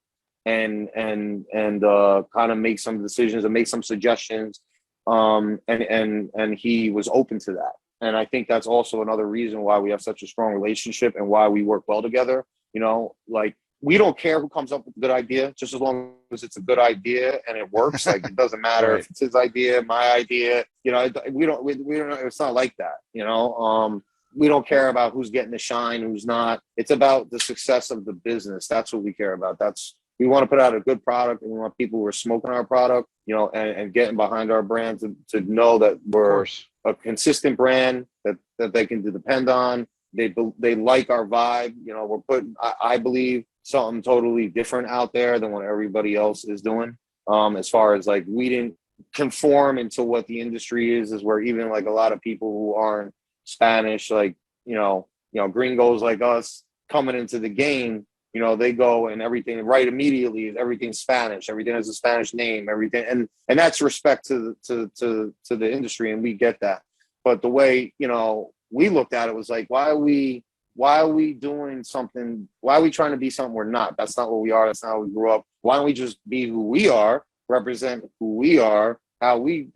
and kind of make some decisions and make some suggestions. And he was open to that. And I think that's also another reason why we have such a strong relationship and why we work well together. Like, we don't care who comes up with a good idea, just as long as it's a good idea and it works. Like, it doesn't matter Right. if it's his idea, my idea, we don't, it's not like that, we don't care about who's getting the shine, who's not. It's about the success of the business. That's what we care about. We want to put out a good product, and we want people who are smoking our product, and getting behind our brand to know that we're a consistent brand that they can depend on. They like our vibe. We're putting, I believe, something totally different out there than what everybody else is doing. As far as, like, we didn't conform into what the industry is where even, like, a lot of people who aren't Spanish, like, gringos like us coming into the game, they go and everything right immediately, everything's Spanish, everything has a Spanish name, everything. And that's respect to the industry. And we get that. But the way, we looked at it was like, why are we doing something? Why are we trying to be something we're not? That's not what we are. That's not how we grew up. Why don't we just be who we are, represent who we are, how we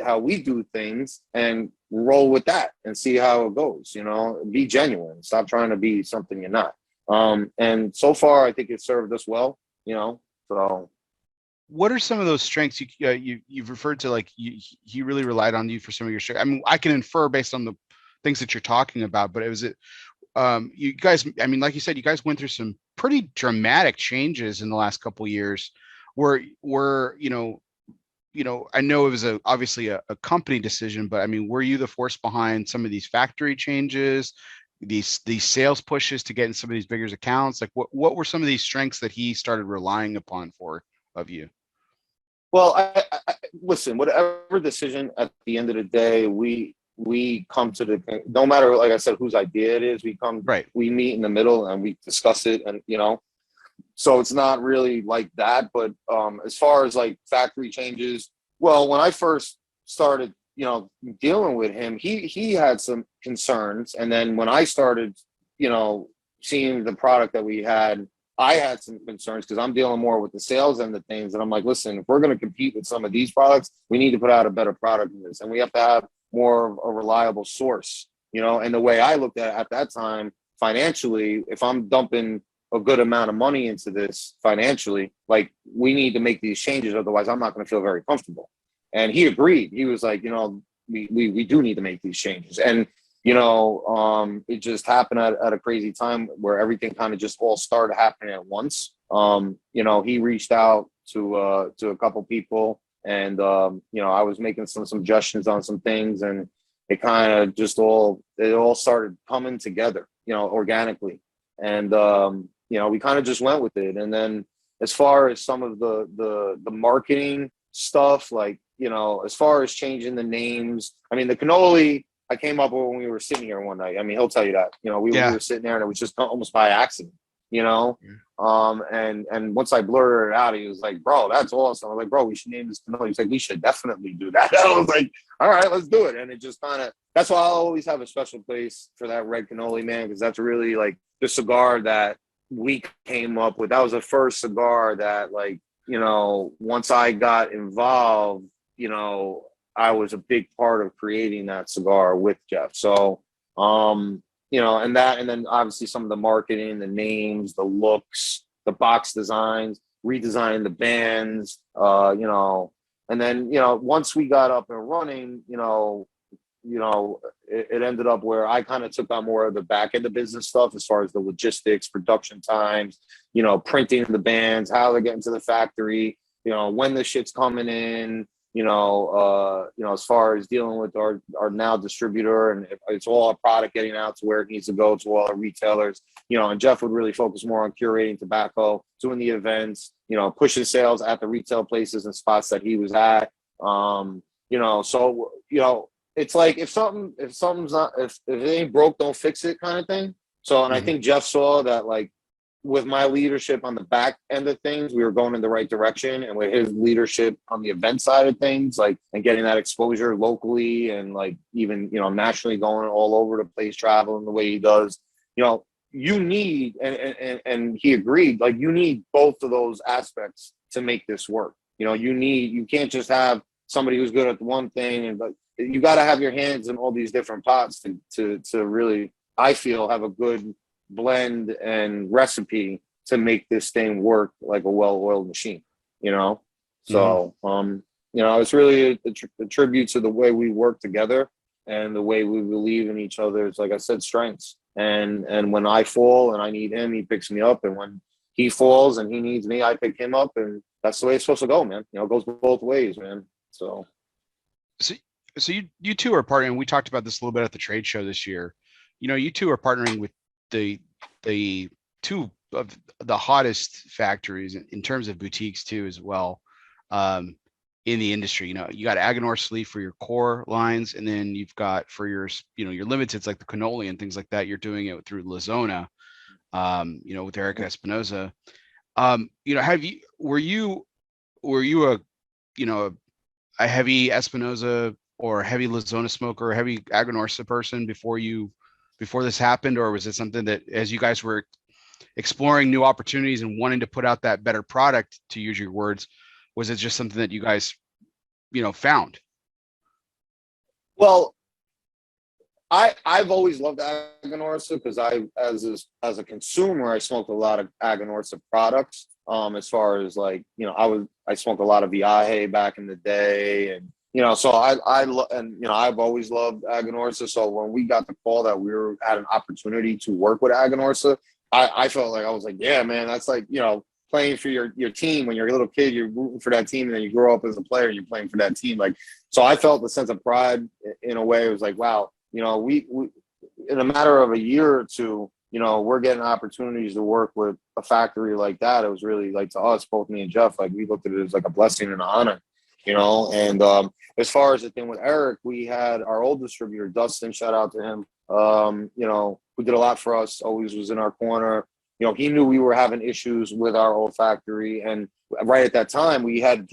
do things, and roll with that and see how it goes, be genuine. Stop trying to be something you're not. And so far, I think it served us well, so. What are some of those strengths you've referred to? Like, he really relied on you for some of your strengths. I mean, I can infer based on the things that you're talking about, but you guys, I mean, like you said, you guys went through some pretty dramatic changes in the last couple of years where I know it was obviously a company decision, but I mean, were you the force behind some of these factory changes, these sales pushes to get in some of these bigger accounts? Like, what were some of these strengths that he started relying upon of you? Well, I listen, whatever decision at the end of the day, we come to no matter, like I said, whose idea it is, we meet in the middle and we discuss it, and so it's not really like that. But as far as, like, factory changes, well, when I first started, dealing with him, he had some concerns. And then when I started, seeing the product that we had, I had some concerns because I'm dealing more with the sales and the things. And I'm like, listen, if we're going to compete with some of these products, we need to put out a better product than this. And we have to have more of a reliable source, and the way I looked at that time, financially, if I'm dumping a good amount of money into this financially, like, we need to make these changes. Otherwise, I'm not going to feel very comfortable. And he agreed. He was like, we do need to make these changes. And, it just happened at a crazy time where everything kind of just all started happening at once. He reached out to a couple people, and, I was making some suggestions on some things, and it kind of just all started coming together, organically. And, we kind of just went with it. And then as far as some of the marketing stuff, like, as far as changing the names, I mean, the cannoli I came up with when we were sitting here one night. I mean, he'll tell you that, we were sitting there and it was just almost by accident, and once I blurted it out, he was like, bro, that's awesome. I was like, bro, we should name this cannoli. He's like, we should definitely do that. I was like, all right, let's do it. And it just kind of, that's why I'll always have a special place for that red cannoli, man, because that's really like the cigar that we came up with. That was the first cigar that, like, once I got involved, I was a big part of creating that cigar with Jeff. So, and then obviously some of the marketing, the names, the looks, the box designs, redesigning the bands, and then, once we got up and running, it ended up where I kind of took on more of the back end of business stuff as far as the logistics, production times, printing the bands, how they're getting to the factory, when the shit's coming in, as far as dealing with our now distributor, and it's all a product getting out to where it needs to go to all our retailers, and Jeff would really focus more on curating tobacco, doing the events, pushing sales at the retail places and spots that he was at. It's like if it ain't broke, don't fix it kind of thing. So, and I think Jeff saw that, like, with my leadership on the back end of things, we were going in the right direction. And with his leadership on the event side of things, like, and getting that exposure locally and, like, even, nationally, going all over the place, traveling the way he does, you need, and he agreed, like, you need both of those aspects to make this work. You can't just have somebody who's good at one thing, but you got to have your hands in all these different pots to really, I feel, have a good blend and recipe to make this thing work like a well-oiled machine, So, it's really a tribute to the way we work together and the way we believe in each other's, like I said, strengths. And when I fall and I need him, he picks me up. And when he falls and he needs me, I pick him up. And that's the way it's supposed to go, man. It goes both ways, man. So you two are partnering. We talked about this a little bit at the trade show this year. You two are partnering with the two of the hottest factories in terms of boutiques too, as well, in the industry. You got Aganor Sleeve for your core lines, and then you've got for your your limiteds like the cannoli and things like that. You're doing it through La Zona, with Eric Espinoza. Were you a heavy Espinoza or a heavy La Zona smoker, or a heavy Aganorsa person before this happened? Or was it something that, as you guys were exploring new opportunities and wanting to put out that better product, to use your words, was it just something that you guys, found? Well, I've always loved Aganorsa because as a consumer, I smoked a lot of Aganorsa products. As far as, like, I smoked a lot of Viaje back in the day, and so I've always loved Aganorsa. So when we got the call that we had an opportunity to work with Aganorsa, I felt like, I was like, yeah, man, that's like, playing for your team. When you're a little kid, you're rooting for that team, and then you grow up as a player and you're playing for that team. Like, so I felt the sense of pride in a way. It was like, wow, we in a matter of a year or two, we're getting opportunities to work with a factory like that. It was really, like, to us, both me and Jeff, like, we looked at it as like a blessing and an honor, and as far as the thing with Eric, we had our old distributor, Dustin, shout out to him, who did a lot for us, always was in our corner. He knew we were having issues with our old factory. And right at that time, we had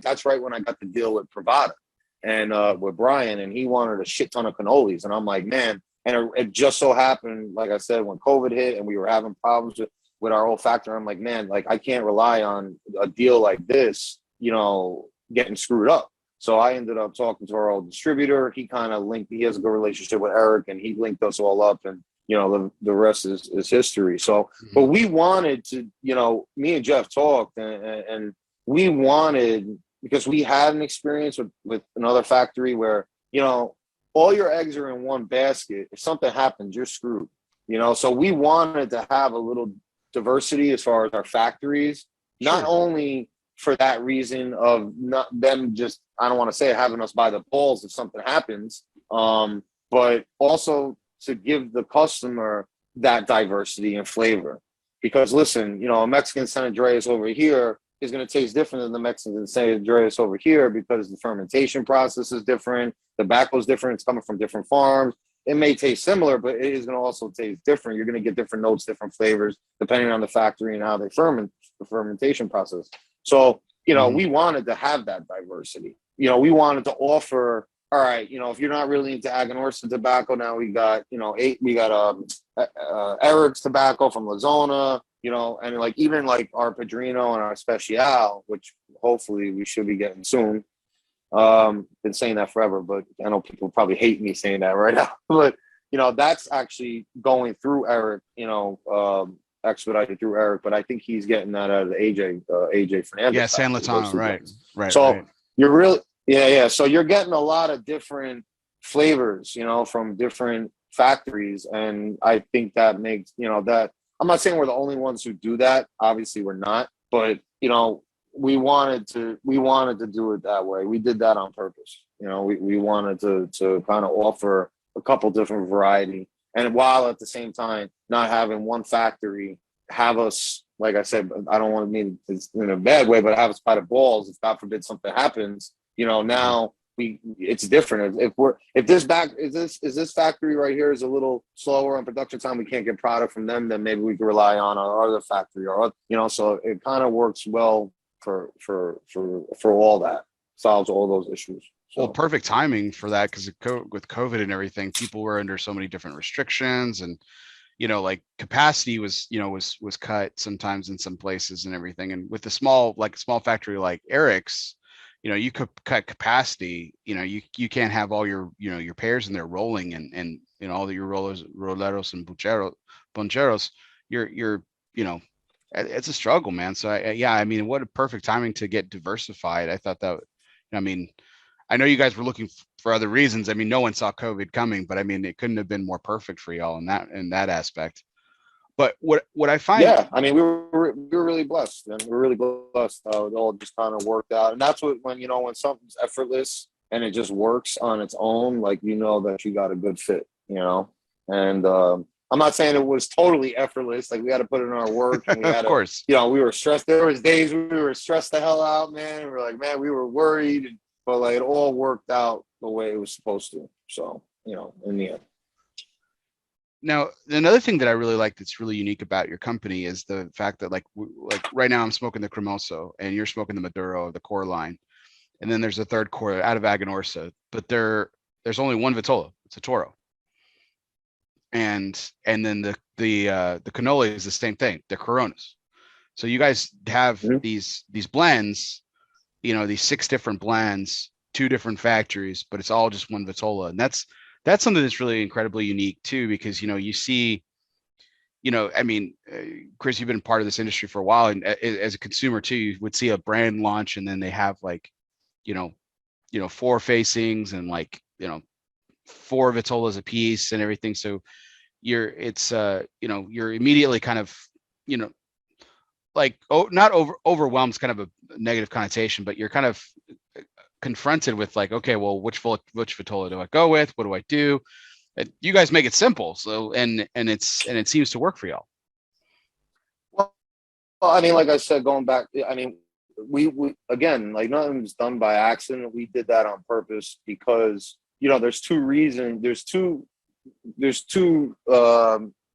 that's right when I got the deal with Pravada and with Brian, and he wanted a shit ton of cannolis. And I'm like, man, and it just so happened, like I said, when COVID hit and we were having problems with our old factory, I'm like, man, like, I can't rely on a deal like this, getting screwed up. So I ended up talking to our old distributor. He kind of he has a good relationship with Eric, and he linked us all up, and the rest is history. So, but we wanted to, me and Jeff talked, and we wanted, because we had an experience with another factory where you know, all your eggs are in one basket. If something happens, you're screwed. You know, so we wanted to have a little diversity as far as our factories, not Sure. only for that reason of not them just, I don't want to say having us by the balls if something happens, but also to give the customer that diversity and flavor. Because listen, you know, a Mexican San Andreas over here is going to taste different than the Mexican San Andreas over here because the fermentation process is different, the tobacco is different, it's coming from different farms. It may taste similar, but it is going to also taste different. You're going to get different notes, different flavors, depending on the factory and how they ferment, the fermentation process. So, you know, we wanted to have that diversity. You know, we wanted to offer, all right, you know, if you're not really into Aganorsa tobacco, now we got, you know, Eric's tobacco from La Zona, you know, and like even like our Padrino and our Special, which hopefully we should be getting soon. Been saying that forever, but I know people probably hate me saying that right now. But you know, that's actually going through Eric, you know, expedited through Eric, but I think he's getting that out of the AJ Fernandez. Yeah, San Latano, right. So right. you're really, yeah. So you're getting a lot of different flavors, you know, from different factories, and I think that makes, you know, that I'm not saying we're the only ones who do that. Obviously, we're not, but you know, we wanted to do it that way. We did that on purpose. You know, we wanted to kind of offer a couple different variety, and while at the same time not having one factory have us, like I said, I don't want to mean it's in a bad way, but have us by the balls if God forbid something happens. You know, now it's different. If this factory right here is a little slower on production time, we can't get product from them, then maybe we can rely on our other factory, or you know, so it kind of works well for all that, solves all those issues. So. Well, perfect timing for that, because with COVID and everything, people were under so many different restrictions, and you know, like capacity was cut sometimes in some places and everything. And with a small factory like Eric's, you know, you could cut capacity. You know, you can't have all your, you know, your pairs in there rolling, and you know, all your roleros and poncheros. You're you know, it's a struggle, man. So I mean, what a perfect timing to get diversified. I thought that, I mean, I know you guys were looking for other reasons. I mean, no one saw COVID coming, but I mean, it couldn't have been more perfect for y'all in that aspect. But what I find, yeah, I mean, we were really blessed, and we're really blessed how it all just kind of worked out. And that's when something's effortless and it just works on its own, like, you know that you got a good fit, you know. And I'm not saying it was totally effortless. Like, we had to put in our work, and we had of course, you know, we were stressed. There was days we were stressed the hell out, man. We were like, man, we were worried, but like it all worked out the way it was supposed to. So, you know, in the end. Now, another thing that I really like that's really unique about your company is the fact that like right now I'm smoking the Cremoso and you're smoking the Maduro of the core line. And then there's a third core out of Aganorsa, but there's only one Vitola. It's a Toro. And then the cannoli is the same thing. They're Coronas. So you guys have these blends, you know, these 6 different blends, 2 different factories, but it's all just one Vitola. And that's something that's really incredibly unique too, because, you know, you see, you know, I mean, Chris, you've been part of this industry for a while, and as a consumer too, you would see a brand launch and then they have like, you know, 4 facings and like, you know, 4 Vitolas a piece and everything. So you're immediately kind of, you know, like, not overwhelmed is kind of a negative connotation, but you're kind of confronted with like, okay, well, which Vitola do I go with? What do I do? You guys make it simple. So, and it seems to work for y'all. Well, I mean, like I said, going back, I mean, we again, like, nothing was done by accident. We did that on purpose because, you know, there's 2 reasons. There's two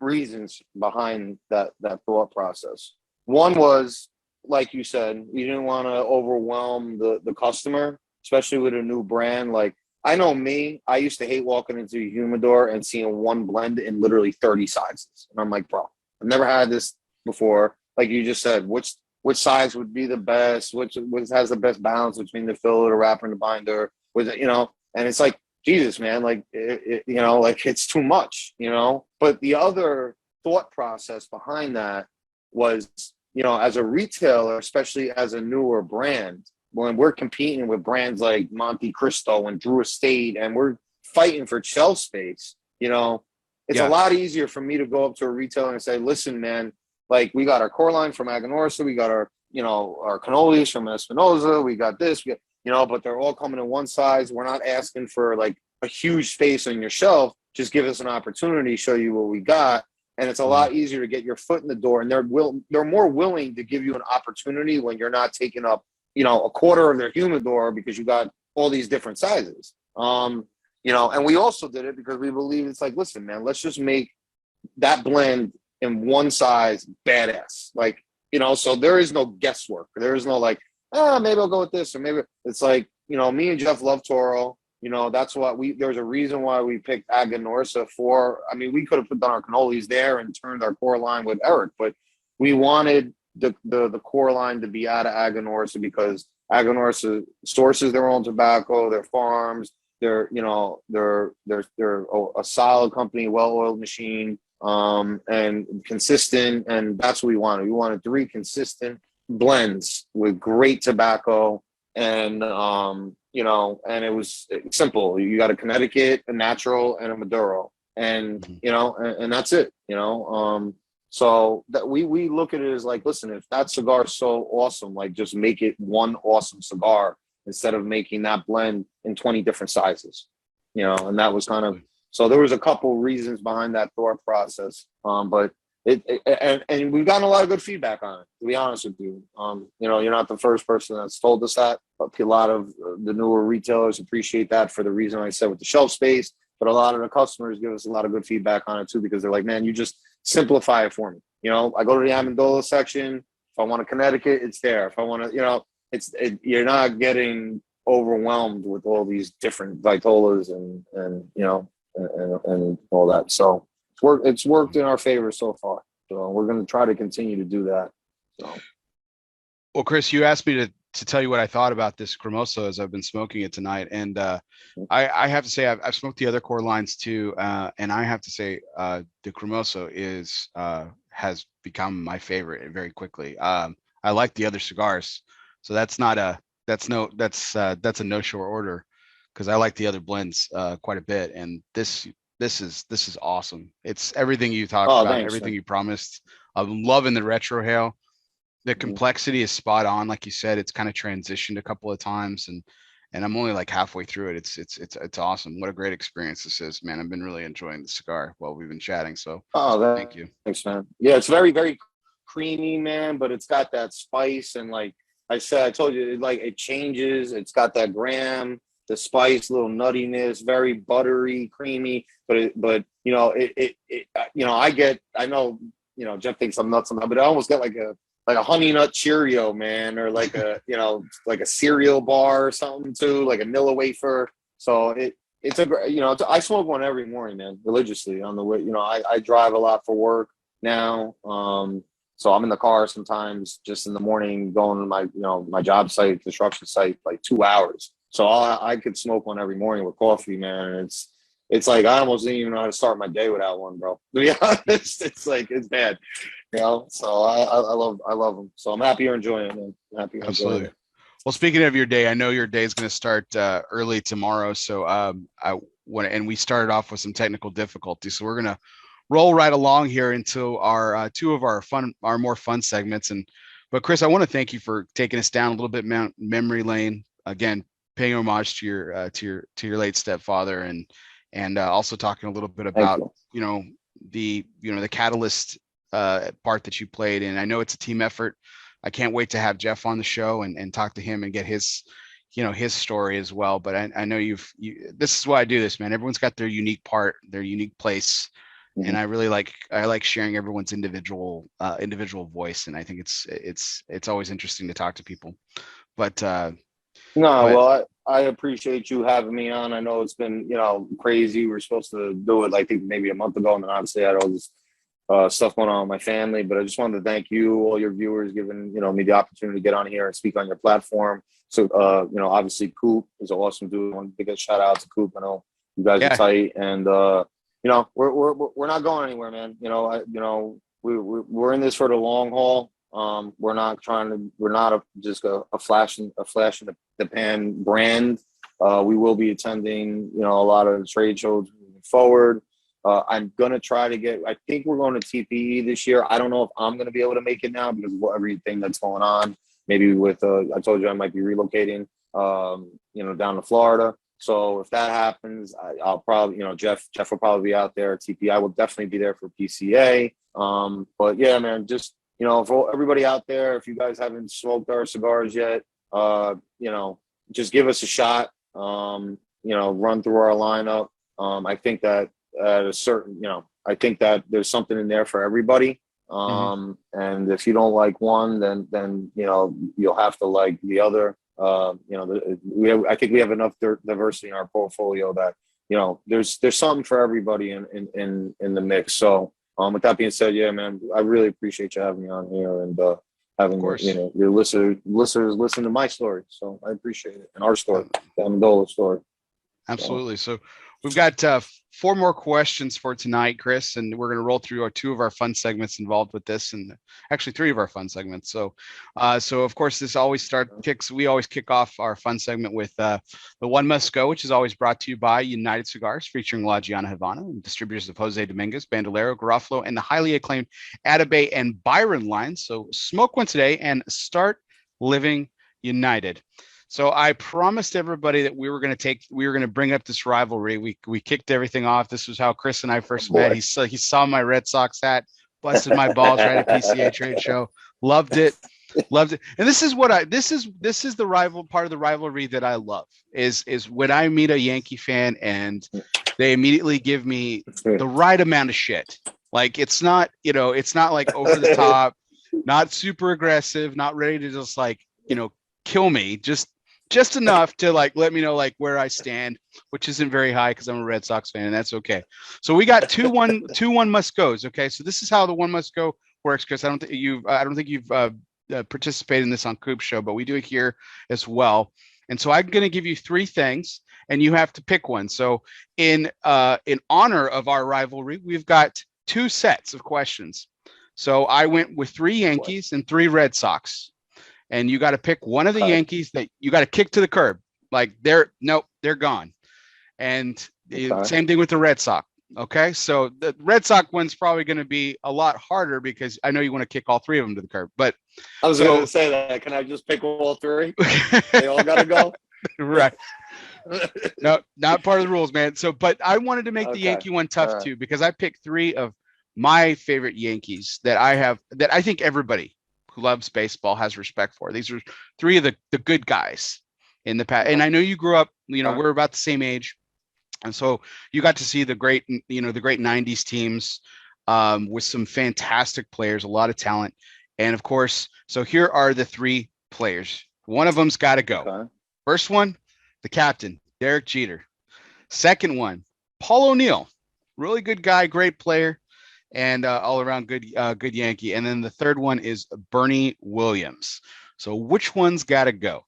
reasons behind that thought process. One was, like you said, we didn't want to overwhelm the customer, especially with a new brand. Like, I know me, I used to hate walking into a humidor and seeing one blend in literally 30 sizes. And I'm like, bro, I've never had this before. Like you just said, which size would be the best? Which has the best balance between the filler, the wrapper, and the binder? Was it, you know? And it's like, Jesus, man, like, you know, like, it's too much, you know? But the other thought process behind that was, you know, as a retailer, especially as a newer brand, when we're competing with brands like Monte Cristo and Drew Estate, and we're fighting for shelf space, you know, it's a lot easier for me to go up to a retailer and say, listen, man, like we got our core line from Aganorsa, we got our, you know, our cannolis from Espinosa, we got this, you know, but they're all coming in one size. We're not asking for like a huge space on your shelf. Just give us an opportunity to show you what we got. And it's a lot easier to get your foot in the door. And they're more willing to give you an opportunity when you're not taking up, you know, a quarter of their humidor because you got all these different sizes. You know, and we also did it because we believe it's like, listen, man, let's just make that blend in one size badass. Like, you know, so there is no guesswork. There is no like, maybe I'll go with this, or maybe it's like, you know, me and Jeff love Toro. You know, that's why there's a reason why we picked Aganorsa for. I mean, we could have put down our cannolis there and turned our core line with Eric, but we wanted the core line to be out of Aganorsa because Aganorsa sources their own tobacco, their farms, they're, you know, they're a solid company, well-oiled machine, and consistent, and that's what we wanted. We wanted 3 consistent blends with great tobacco, and you know, and it was simple. You got a Connecticut, a natural, and a Maduro, and you know, and that's it. You know, so that we look at it as like, listen, if that cigar is so awesome, like just make it one awesome cigar instead of making that blend in 20 different sizes. You know, and that was kind of, so there was a couple reasons behind that thought process, but and we've gotten a lot of good feedback on it, to be honest with you. You know, you're not the first person that's told us that. A lot of the newer retailers appreciate that for the reason I said with the shelf space, but a lot of the customers give us a lot of good feedback on it too, because they're like, man, you just simplify it for me. You know, I go to the Amendola section. If I want a Connecticut, it's there. If I want to, you know, you're not getting overwhelmed with all these different Vitolas and you know, and all that. So it's worked in our favor so far. So we're going to try to continue to do that. So. Well, Chris, you asked me to tell you what I thought about this Cremoso as I've been smoking it tonight. And I have to say, I've smoked the other core lines too. And I have to say the Cremoso has become my favorite very quickly. I like the other cigars. So that's a no short order, because I like the other blends quite a bit. And this is awesome. It's everything you talked about, thanks, everything man. You promised. I'm loving the retro hail. The complexity is spot on, like you said. It's kind of transitioned a couple of times, and I'm only like halfway through it. It's awesome. What a great experience this is, man. I've been really enjoying the cigar while we've been chatting. So thank you. Thanks, man. Yeah, it's very, very creamy, man, but it's got that spice, and like I said, I told you, like it changes. It's got that graham, the spice, little nuttiness, very buttery, creamy. But you know, it you know, I know, you know, Jeff thinks I'm nuts on that, but I almost get like a honey nut Cheerio, man, or like a, you know, like a cereal bar or something too, like a Nilla wafer. So it's a, you know, I smoke one every morning, man, religiously on the way. You know, I drive a lot for work now. So I'm in the car sometimes just in the morning going to my, you know, my job site, construction site, like 2 hours. So I could smoke one every morning with coffee, man. And it's like, I almost didn't even know how to start my day without one, bro. To be honest, it's like, it's bad. You know, so I love them. So I'm happy you're enjoying it, man. I'm happy you're enjoying it. Well, speaking of your day, I know your day is going to start early tomorrow. So and we started off with some technical difficulties. So we're going to roll right along here into our two of our more fun segments. But Chris, I want to thank you for taking us down a little bit memory lane again, paying homage to your late stepfather, and also talking a little bit about the catalyst part that you played. And I know it's a team effort. I can't wait to have Jeff on the show and talk to him and get his story as well. But I know this is why I do this, man. Everyone's got their unique part, their unique place. Mm-hmm. And I really like sharing everyone's individual voice. And I think it's always interesting to talk to people. But well, I appreciate you having me on. I know it's been, crazy. We were supposed to do it, I think maybe a month ago. And then obviously I had all this stuff going on with my family, but I just wanted to thank you, all your viewers, giving, me the opportunity to get on here and speak on your platform. So, obviously Coop is an awesome dude. I want to give a shout out to Coop. I know you guys are tight, and, we're not going anywhere, man. We're in this for the long haul. We're not just a flash in the pan brand. We will be attending, a lot of trade shows moving forward. I'm gonna try to get. I think we're going to TPE this year. I don't know if I'm gonna be able to make it now because of everything that's going on. Maybe with I told you I might be relocating, down to Florida. So if that happens, I'll probably, Jeff will probably be out there at TPE. I will definitely be there for PCA. But yeah, man, just for everybody out there, if you guys haven't smoked our cigars yet, just give us a shot. Run through our lineup. I think that at a certain, I think that there's something in there for everybody. And if you don't like one, then you'll have to like the other. I think we have enough diversity in our portfolio that there's something for everybody in the mix. So with that being said, yeah, man, I really appreciate you having me on here and having your listeners listen to my story. So I appreciate it, and our story, the Amendola story. Absolutely. So we've got 4 more questions for tonight, Chris, and we're going to roll through 2 of our fun segments involved with this, and actually 3 of our fun segments. So of course, we always kick off our fun segment with the One Must Go, which is always brought to you by United Cigars, featuring La Giana Havana and distributors of Jose Dominguez, Bandolero, Garofalo, and the highly acclaimed Atabey and Byron lines. So smoke one today and start living united. So I promised everybody that we were going to bring up this rivalry. We kicked everything off. This was how Chris and I first met. He saw my Red Sox hat, busted my balls right at PCA trade show. Loved it. And this is the part of the rivalry that I love is when I meet a Yankee fan and they immediately give me the right amount of shit. Like it's not like over the top, not super aggressive, not ready to just kill me. Just enough to let me know where I stand, which isn't very high because I'm a Red Sox fan, and that's okay. So we got two one must goes. Okay, so this is how the one must go works, Chris. I don't think you've participated in this on Coop's show, but we do it here as well. And so I'm going to give you 3 things, and you have to pick one. So in honor of our rivalry, we've got 2 sets of questions. So I went with 3 Yankees and 3 Red Sox. And you got to pick one of the Yankees that you got to kick to the curb. They're gone. And same thing with the Red Sox. Okay. So the Red Sox one's probably going to be a lot harder because I know you want to kick all 3 of them to the curb, but I was going to say that. Can I just pick all 3? They all got to go. Right. No, not part of the rules, man. So, but I wanted to make the Yankee one tough too, because I picked 3 of my favorite Yankees that I think everybody who loves baseball has respect for. These are 3 of the good guys in the past. And I know you grew up, we're about the same age. And so you got to see the great 90s teams with some fantastic players, a lot of talent. And of course, so here are the 3 players. One of them's got to go. Okay. First one, the captain, Derek Jeter. Second one, Paul O'Neill, really good guy, great player. And all around good Yankee. And then the third one is Bernie Williams. So which one's got to go?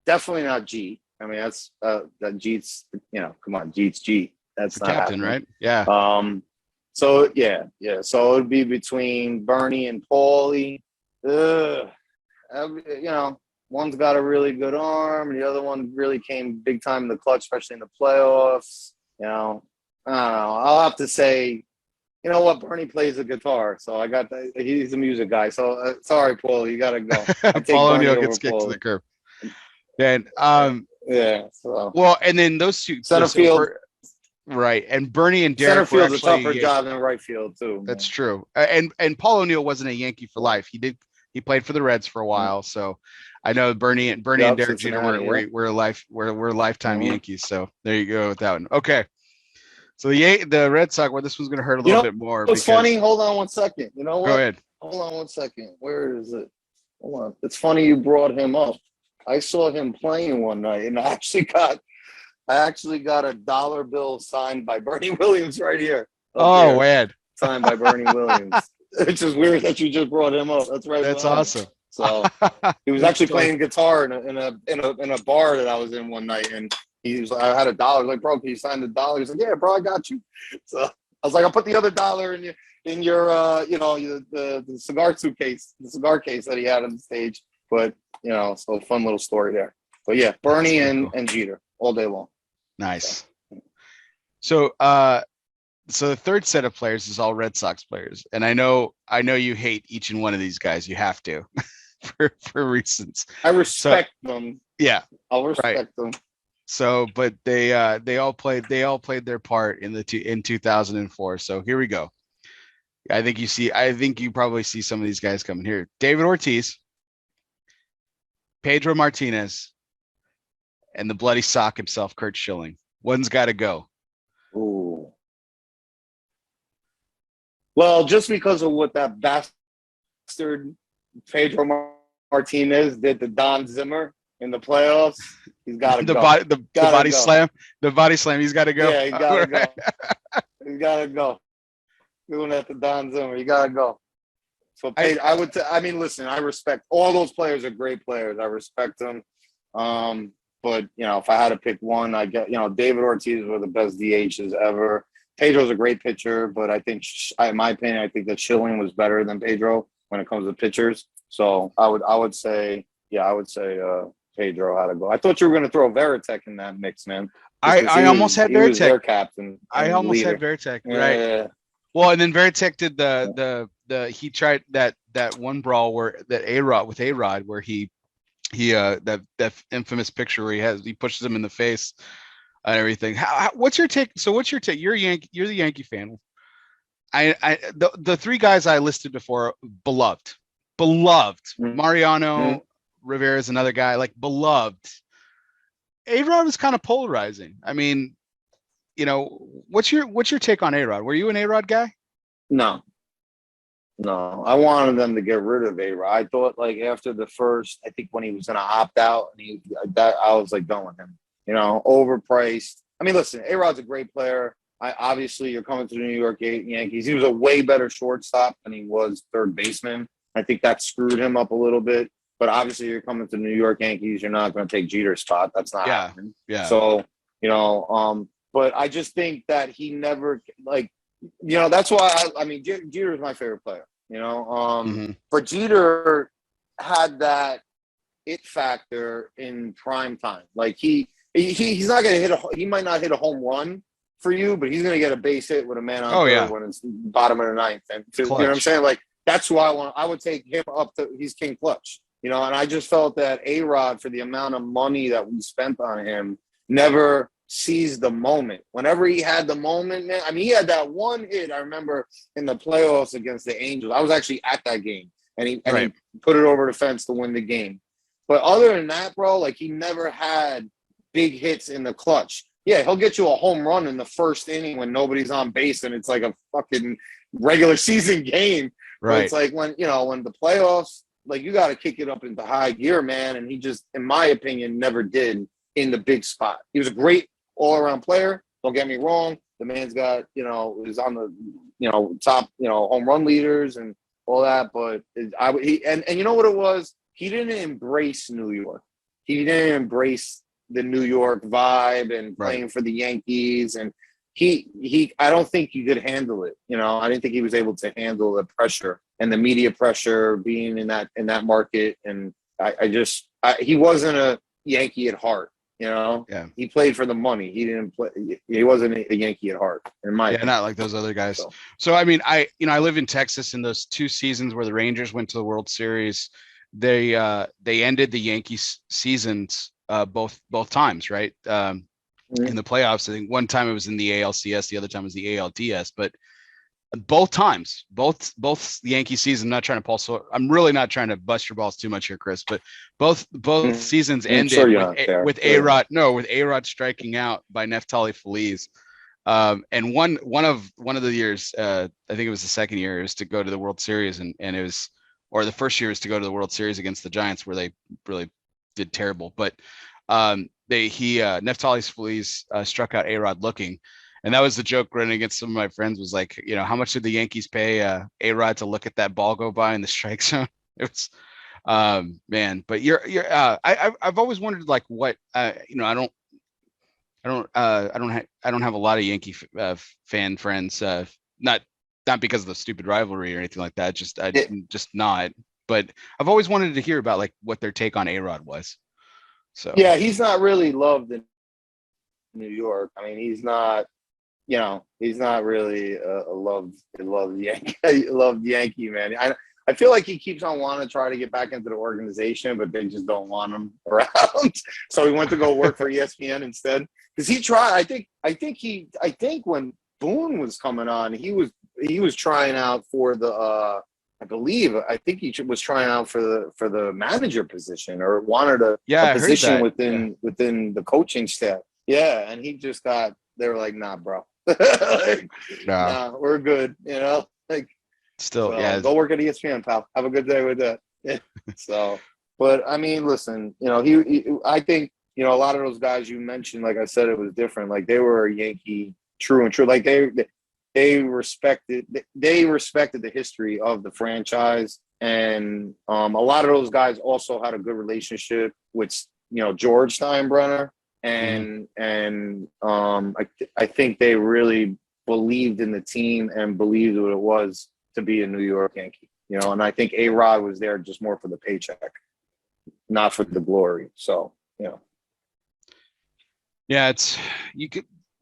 Definitely not G. I mean, that's that Jeet's. Come on, Jeet's Jeet. That's the captain, right? Yeah. So yeah. So it would be between Bernie and Paulie. One's got a really good arm, and the other one really came big time in the clutch, especially in the playoffs. I don't know. I'll have to say, Bernie plays the guitar, so I got he's a music guy. So sorry, Paul, you got to go. Paul O'Neill gets kicked to the curb. Then, yeah. So well, and then those 2 center field, right? And Bernie and Derek center field's a tougher job than right field too. That's true. And Paul O'Neill wasn't a Yankee for life. He played for the Reds for a while, so I know Bernie and Derek Jeter were lifetime Yankees. So there you go with that one. Okay, so the Red Sox. Well, this one's going to hurt a little bit more. It's funny. Hold on one second. You know what? Go ahead. Hold on one second. Where is it? Hold on. It's funny you brought him up. I saw him playing one night, and I actually got a dollar bill signed by Bernie Williams right here. Oh, man. Signed by Bernie Williams. It's just weird that you just brought him up. That's right. That's awesome. So he was actually playing guitar in a bar that I was in one night, and I had $1. Like, bro, can you sign the dollar? He's like, yeah, bro, I got you. So I was like, I'll put the other $1 in your the cigar suitcase, the cigar case that he had on the stage. But so fun little story there. But yeah, Bernie and Jeter all day long. Nice. So the third set of players is all Red Sox players, and I know you hate each and one of these guys. You have to for reasons. I respect them. Yeah, I'll respect them. So, but they all played their part in 2004. So here we go. I think you probably see some of these guys coming here. David Ortiz, Pedro Martinez, and the bloody sock himself, Curt Schilling. One's got to go. Ooh. Well, just because of what that bastard Pedro Martinez did to Don Zimmer in the playoffs, he's got to go. The body slam. The body slam. He's got to go. Yeah, he's got to go. He's got to go. Doing that to Don Zimmer. You got to go. So listen, I respect all those players are great players. I respect them. But if I had to pick one, I get David Ortiz were the best DHs ever. Pedro's a great pitcher, but I think, in my opinion, I think that Schilling was better than Pedro when it comes to pitchers. So I would say Pedro had to go. I thought you were going to throw Veritek in that mix, man. I almost had Veritek. He was their captain. I almost had Veritek, right? Yeah. Well, and then Veritek did he tried that one brawl where with A-Rod where he that infamous picture where he pushes him in the face and everything. What's your take? So what's your take? You're the Yankee fan. The three guys I listed before, beloved. Mm-hmm. Mariano Rivera is another guy, like beloved. A-Rod was kind of polarizing. I mean, what's your take on A-Rod? Were you an A-Rod guy? No, I wanted them to get rid of A-Rod. I thought after the first, I think when he was going to opt out, I was done with him. Overpriced. I mean, listen, A-Rod's a great player. Obviously, you're coming to the New York Yankees. He was a way better shortstop than he was third baseman. I think that screwed him up a little bit. But obviously, you're coming to the New York Yankees. You're not going to take Jeter's spot. That's not happening. Yeah. So, but I just think that he never that's why Jeter is my favorite player. But Jeter had that it factor in prime time. He's not going to he might not hit a home run for you, but he's going to get a base hit with a man on third when it's bottom of the ninth. And you know what I'm saying? That's why I would take him up to he's king clutch. And I just felt that A-Rod, for the amount of money that we spent on him, never seized the moment. Whenever he had the moment, man, he had that one hit, I remember, in the playoffs against the Angels. I was actually at that game, and he put it over the fence to win the game. But other than that, bro, he never had big hits in the clutch. Yeah, he'll get you a home run in the first inning when nobody's on base and it's like a fucking regular season game. Right. But it's when the playoffs, you got to kick it up into high gear, man. And he just, in my opinion, never did in the big spot. He was a great all-around player. Don't get me wrong. The man's got, is on the, top, home run leaders and all that. But you know what it was? He didn't embrace New York. He didn't embrace the New York vibe and playing for the Yankees. And I don't think he could handle it. I didn't think he was able to handle the pressure and the media pressure being in that market. And he wasn't a Yankee at heart. He played for the money. He didn't play. He wasn't a Yankee at heart. Not like those other guys. So I mean, I live in Texas. In those two seasons where the Rangers went to the World Series, they ended the Yankees seasons both times, right? In the playoffs. I think one time it was in the ALCS, the other time was the ALDS, but both times, both the Yankee season, I'm really not trying to bust your balls too much here, Chris, but both seasons ended with A-Rod striking out by Neftali Feliz. And one of the years, I think it was the second year, is to go to the World Series, and it was, or the first year is to go to the World Series against the Giants, where they really did terrible. But Neftali Feliz struck out A-Rod looking. And that was the joke running against some of my friends, was how much did the Yankees pay A-Rod to look at that ball go by in the strike zone? It was, man. But I've always wondered what I don't. I don't have a lot of Yankee fan friends. Not because of the stupid rivalry or anything like that. Just not. But I've always wanted to hear about like what their take on A-Rod was. So Yeah, he's not really loved in New York. I mean, he's not really a loved Yankee, loved Yankee man. I feel like he keeps on wanting to try to get back into the organization, but they just don't want him around. So he went to go work for ESPN instead because he tried. I think when Boone was coming on, he was trying out for the. I think he was trying out for the manager position or wanted a position within the coaching staff. Yeah, and he just got. They were like, "Nah, bro, like, nah, we're good." Like still, go work at ESPN, pal. Have a good day with that. Yeah. So, but I mean, listen, I think a lot of those guys you mentioned, like I said, it was different. Like they were a Yankee true and true. Like they respected the history of the franchise, and a lot of those guys also had a good relationship with George Steinbrenner, and I think they really believed in the team and believed what it was to be a New York Yankee, and I think A-Rod was there just more for the paycheck, not for the glory. So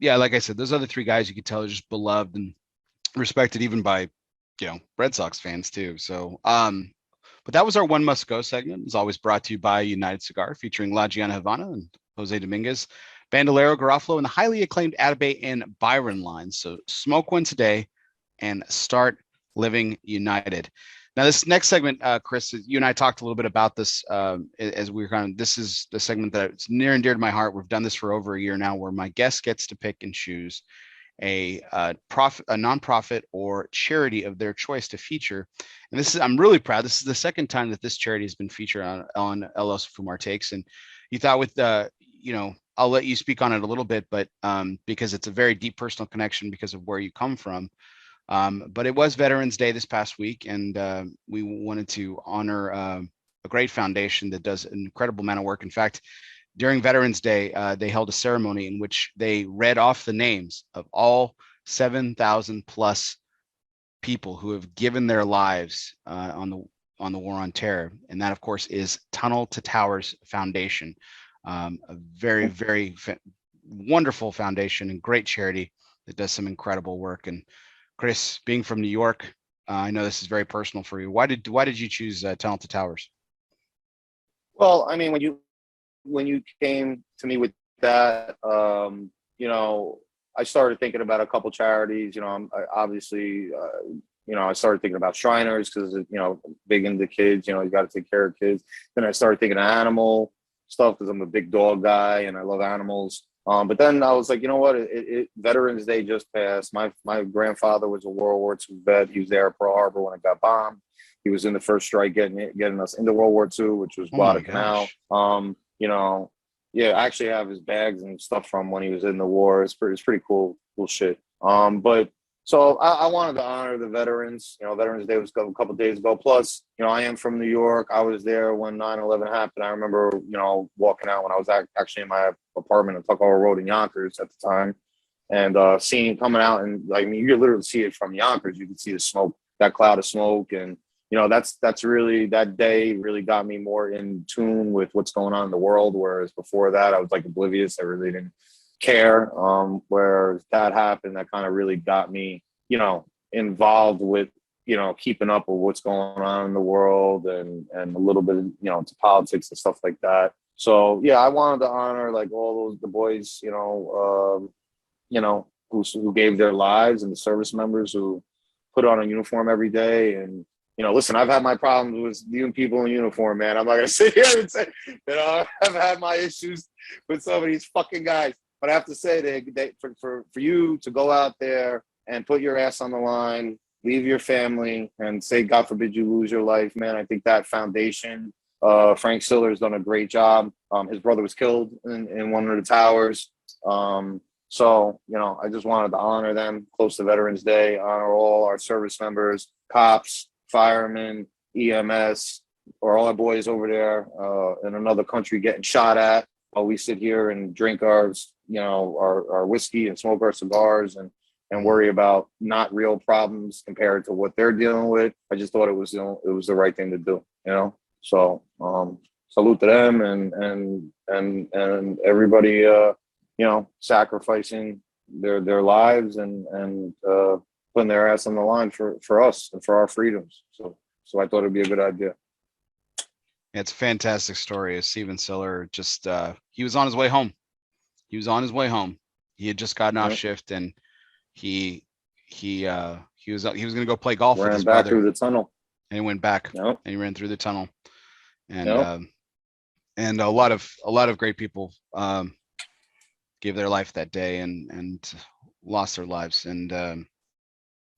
like I said, those other three guys you could tell are just beloved and respected even by, Red Sox fans too. So, but that was our One Must Go segment. It's always brought to you by United Cigar, featuring La Giana Havana and Jose Dominguez, Bandolero, Garofalo, and the highly acclaimed Atabey and Byron lines. So smoke one today and start living united. Now, this next segment, Chris, you and I talked a little bit about this as we were this is the segment that's near and dear to my heart. We've done this for over a year now, where my guest gets to pick and choose a nonprofit or charity of their choice to feature. And I'm really proud. This is the second time that this charity has been featured on ELOsoFumarTakes. And you thought with I'll let you speak on it a little bit, but because it's a very deep personal connection because of where you come from. But it was Veterans Day this past week, and we wanted to honor a great foundation that does an incredible amount of work. In fact, during Veterans Day, they held a ceremony in which they read off the names of all 7,000 plus people who have given their lives on the war on terror, and that, of course, is Tunnel to Towers Foundation, a very, very wonderful foundation and great charity that does some incredible work. And Chris, being from New York, I know this is very personal for you. Why did you choose Tunnel to Towers? Well, I mean, when you came to me with that, I started thinking about a couple charities. I started thinking about Shriners because big into kids. You got to take care of kids. Then I started thinking of animal stuff because I'm a big dog guy and I love animals. But then I was like, you know what? Veterans Day just passed. My grandfather was a World War II vet. He was there at Pearl Harbor when it got bombed. He was in the first strike getting us into World War II, which was Guadalcanal. I actually have his bags and stuff from when he was in the war. It's pretty cool shit. But so I wanted to honor the veterans. Veterans Day was a couple of days ago. Plus, I am from New York. I was there when 9/11 happened. I remember, walking out when I was actually in my apartment on Tuckahoe Road in Yonkers at the time, and seeing coming out, and you could literally see it from Yonkers. You could see the smoke, that cloud of smoke, and that's really, that day really got me more in tune with what's going on in the world. Whereas before that, I was oblivious. I really didn't care. Whereas that happened, that kind of really got me, involved with, keeping up with what's going on in the world and a little bit, into politics and stuff like that. So yeah, I wanted to honor all the boys, who gave their lives, and the service members who put on a uniform every day. And listen, I've had my problems with viewing people in uniform, man. I'm not gonna sit here and say, I've had my issues with some of these fucking guys. But I have to say for you to go out there and put your ass on the line, leave your family, and say, God forbid you lose your life, man. I think that foundation, Frank Siller's done a great job. His brother was killed in one of the towers. So, I just wanted to honor them close to Veterans Day, honor all our service members, cops, firemen, EMS, or all our boys over there in another country getting shot at, we sit here and drink our, our whiskey and smoke our cigars and worry about not real problems compared to what they're dealing with. I just thought it was the right thing to do, So salute to them and everybody, sacrificing their lives and putting their ass on the line for us and for our freedoms. So I thought it'd be a good idea. It's a fantastic story. Steven Siller just he was on his way home. He had just gotten off shift, and he was going to go play golf with his brother. Through the tunnel, and he went back. Yep. And he ran through the tunnel, and and a lot of great people gave their life that day and lost their lives, and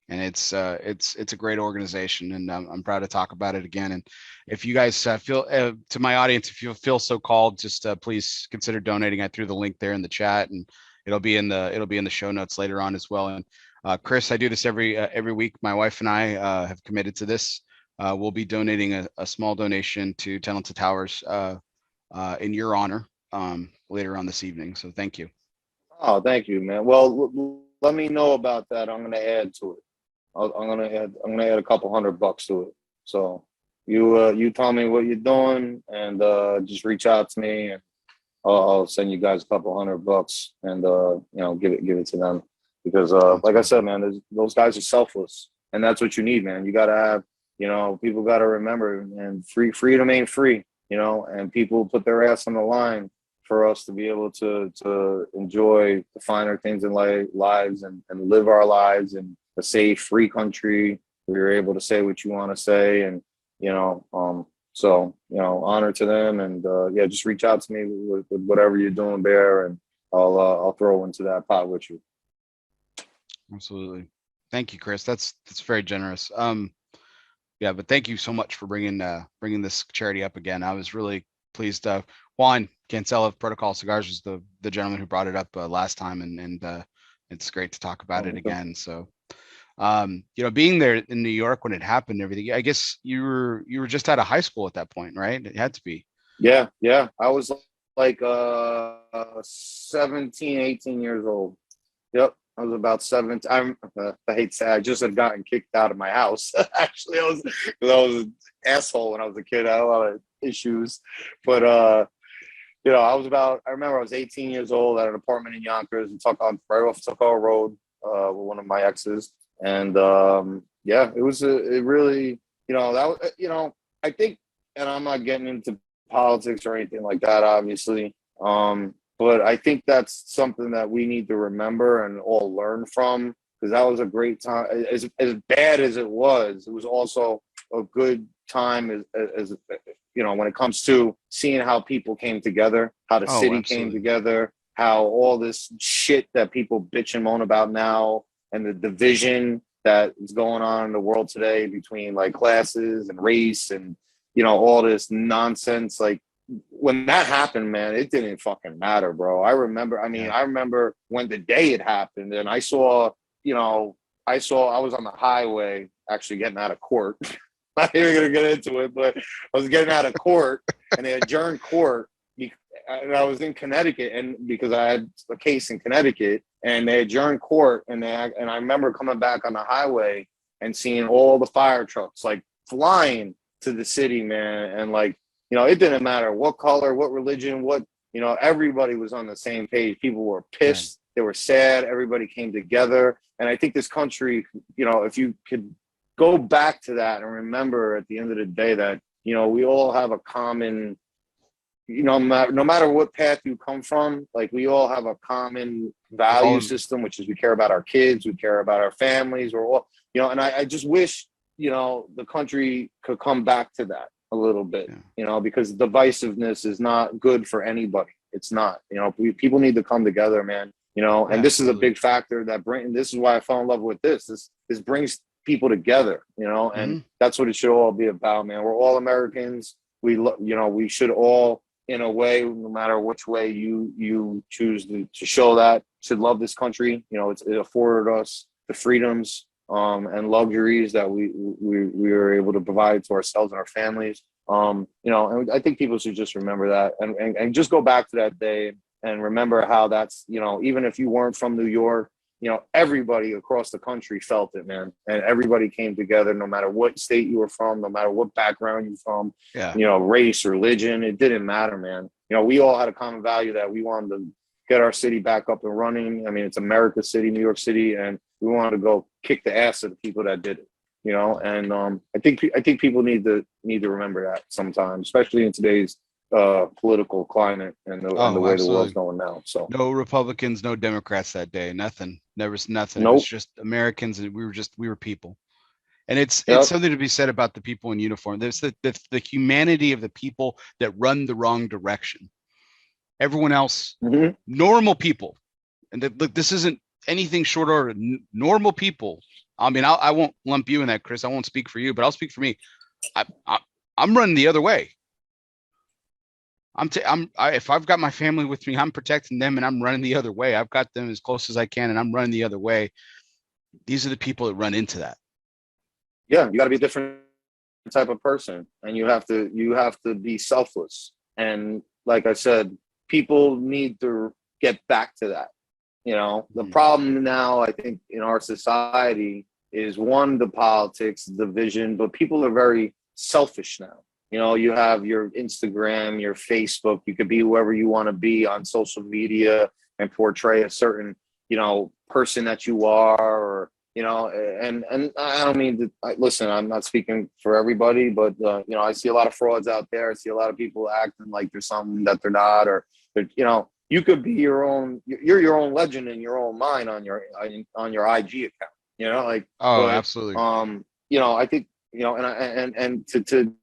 it's a great organization, and I'm proud to talk about it again. And if you guys feel, to my audience, if you feel so called, just please consider donating. I threw the link there in the chat, and it'll be in the show notes later on as well. And Chris, I do this every week. My wife and I have committed to this. We'll be donating a small donation to Talented Towers in your honor later on this evening. So thank you. Oh, thank you, man. Well, let me know about that. I'm going to add to it. I'm gonna add a couple $100 to it. So you tell me what you're doing, and just reach out to me, and I'll send you guys a couple $100 and give it to them, because like I said, man, those guys are selfless, and that's what you need, man. You gotta have, people gotta remember, and freedom ain't free, and people put their ass on the line for us to be able to enjoy the finer things in lives and live our lives in a safe, free country where you're able to say what you want to say. And, honor to them. And, just reach out to me with whatever you're doing, Bear, and I'll throw into that pot with you. Absolutely. Thank you, Chris. That's very generous. But thank you so much for bringing this charity up again. I was really pleased. Juan Cancel of Protocol Cigars was the gentleman who brought it up last time, and it's great to talk about it again. So, being there in New York when it happened and everything, I guess you were just out of high school at that point, right? It had to be. Yeah. I was like 17, 18 years old. Yep. I was about 17. I hate to say, I just had gotten kicked out of my house. Actually, I was an asshole when I was a kid. I had a lot of issues, but I remember I was 18 years old at an apartment in Yonkers, and right off Tuckahoe Road with one of my exes. And it really, that was, I think, and I'm not getting into politics or anything like that, obviously. But I think that's something that we need to remember and all learn from, because that was a great time. As bad as it was also a good time as when it comes to seeing how people came together, how the city came together, how all this shit that people bitch and moan about now, and the division that is going on in the world today between like classes and race and, all this nonsense. Like, when that happened, man, it didn't fucking matter, bro. I remember when the day it happened, and I was on the highway actually getting out of court. Not even gonna get into it, but I was getting out of court, and they adjourned court, and I was in Connecticut, and because I had a case in Connecticut, and they adjourned court, and I remember coming back on the highway and seeing all the fire trucks like flying to the city, man, and like, it didn't matter what color, what religion, everybody was on the same page. People were pissed, They were sad, everybody came together, and I think this country, if you could go back to that and remember at the end of the day that, we all have a common, no matter what path you come from, like, we all have a common value system, which is we care about our kids, we care about our families, or all, and I just wish, the country could come back to that a little bit, because divisiveness is not good for anybody. It's not, people need to come together, man, and this is a big factor this is why I fell in love with this brings people together, and that's what it should all be about, man. We're all Americans. We should all, in a way, no matter which way you choose to show that, should love this country. It afforded us the freedoms and luxuries that we were able to provide to ourselves and our families. You know, and I think people should just remember that and just go back to that day and remember how that's, you know, even if you weren't from New York, you know, everybody across the country felt it, man. And everybody came together, no matter what state you were from, no matter what background you're from, Yeah. you know, race, religion, it didn't matter, man. You know, we all had a common value that we wanted to get our city back up and running. I mean, it's America's city, New York City, and we wanted to go kick the ass of the people that did it, you know. And I think people need to remember that sometimes, especially in today's political climate and the way Absolutely. the world's going now. So no Republicans, no Democrats that day. Nothing. Never nothing. Nope. It was just Americans, and we were people. And it's something to be said about the people in uniform. There's the humanity of the people that run the wrong direction. Everyone else, normal people, and look, this isn't anything short of normal people. I mean, I won't lump you in that, Chris. I won't speak for you, but I'll speak for me. I'm running the other way. If I've got my family with me, I'm protecting them, and I'm running the other way. I've got them as close as I can, and I'm running the other way. These are the people that run into that. Yeah, you got to be a different type of person, and you have to be selfless. And like I said, people need to get back to that. You know, the problem now, I think, in our society is, one, the politics, the division, but people are very selfish now. You know, you have your Instagram, your Facebook, you could be whoever you want to be on social media and portray a certain, you know, person that you are, or, you know, and I don't mean to, listen, I'm not speaking for everybody, but, you know, I see a lot of frauds out there. I see a lot of people acting like they're something that they're not, or, you know, you could be you're your own legend in your own mind on your IG account, you know, like, absolutely. You know, I think, you know, and to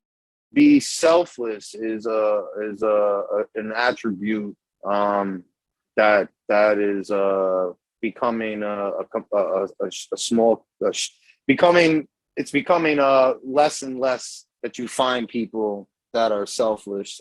be selfless is an attribute that is becoming it's becoming less and less that you find people that are selfless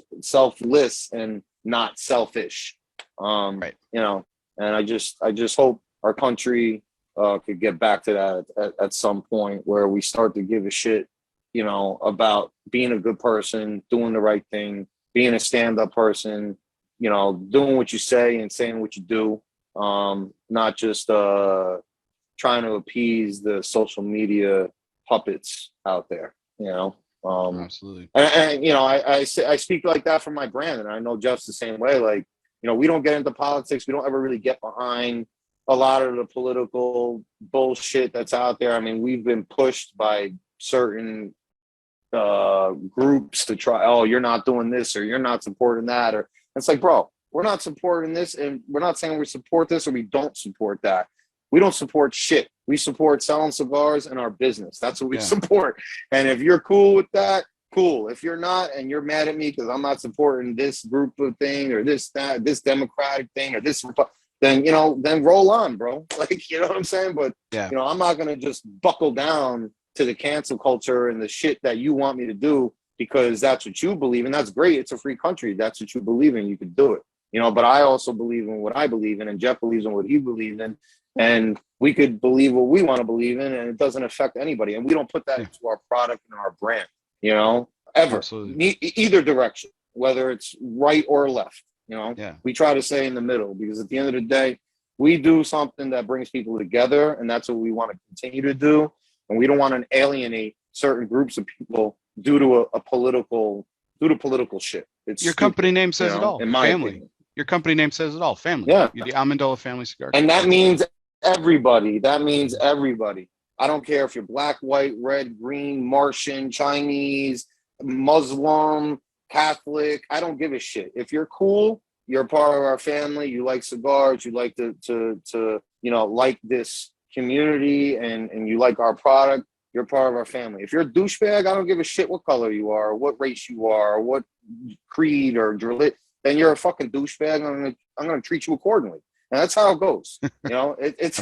and not selfish. Right. You know, and I just hope our country could get back to that at some point, where we start to give a shit, you know, about being a good person, doing the right thing, being a stand-up person, you know, doing what you say and saying what you do, not just trying to appease the social media puppets out there, you know. Absolutely. And you know, I speak like that from my brand, and I know Jeff's the same way. Like, you know, we don't get into politics. We don't ever really get behind a lot of the political bullshit that's out there. I mean, we've been pushed by certain groups to try, oh, you're not doing this, or you're not supporting that, or it's like, bro, we're not supporting this, and we're not saying we support this or we don't support that. We don't support shit. We support selling cigars and our business. That's what we support. And if you're cool with that, cool. If you're not, and you're mad at me because I'm not supporting this group of thing, or this Democratic thing, or this, then, you know, then roll on, bro. Like, you know what I'm saying? But, you know, I'm not going to just buckle down to the cancel culture and the shit that you want me to do because that's what you believe in. That's great. It's a free country. That's what you believe in. You can do it, you know, but I also believe in what I believe in, and Jeff believes in what he believes in, and we could believe what we want to believe in, and it doesn't affect anybody. And we don't put that into our product and our brand, you know, ever. Either direction, whether it's right or left, you know. We try to stay in the middle, because at the end of the day, we do something that brings people together, and that's what we want to continue to do. And we don't want to alienate certain groups of people due to a political shit. It's your stupid, company name says it all. In my family. opinion. Your company name says it all. Family. Yeah. You're the Amendola Family Cigar Co. And that means everybody. That means everybody. I don't care if you're black, white, red, green, Martian, Chinese, Muslim, Catholic. I don't give a shit. If you're cool, you're a part of our family. You like cigars. You like to you know, like this community, and you like our product. You're part of our family. If you're a douchebag, I don't give a shit what color you are, or what race you are, or what creed or drill. Then you're a fucking douchebag. I'm gonna treat you accordingly, and that's how it goes. You know, it's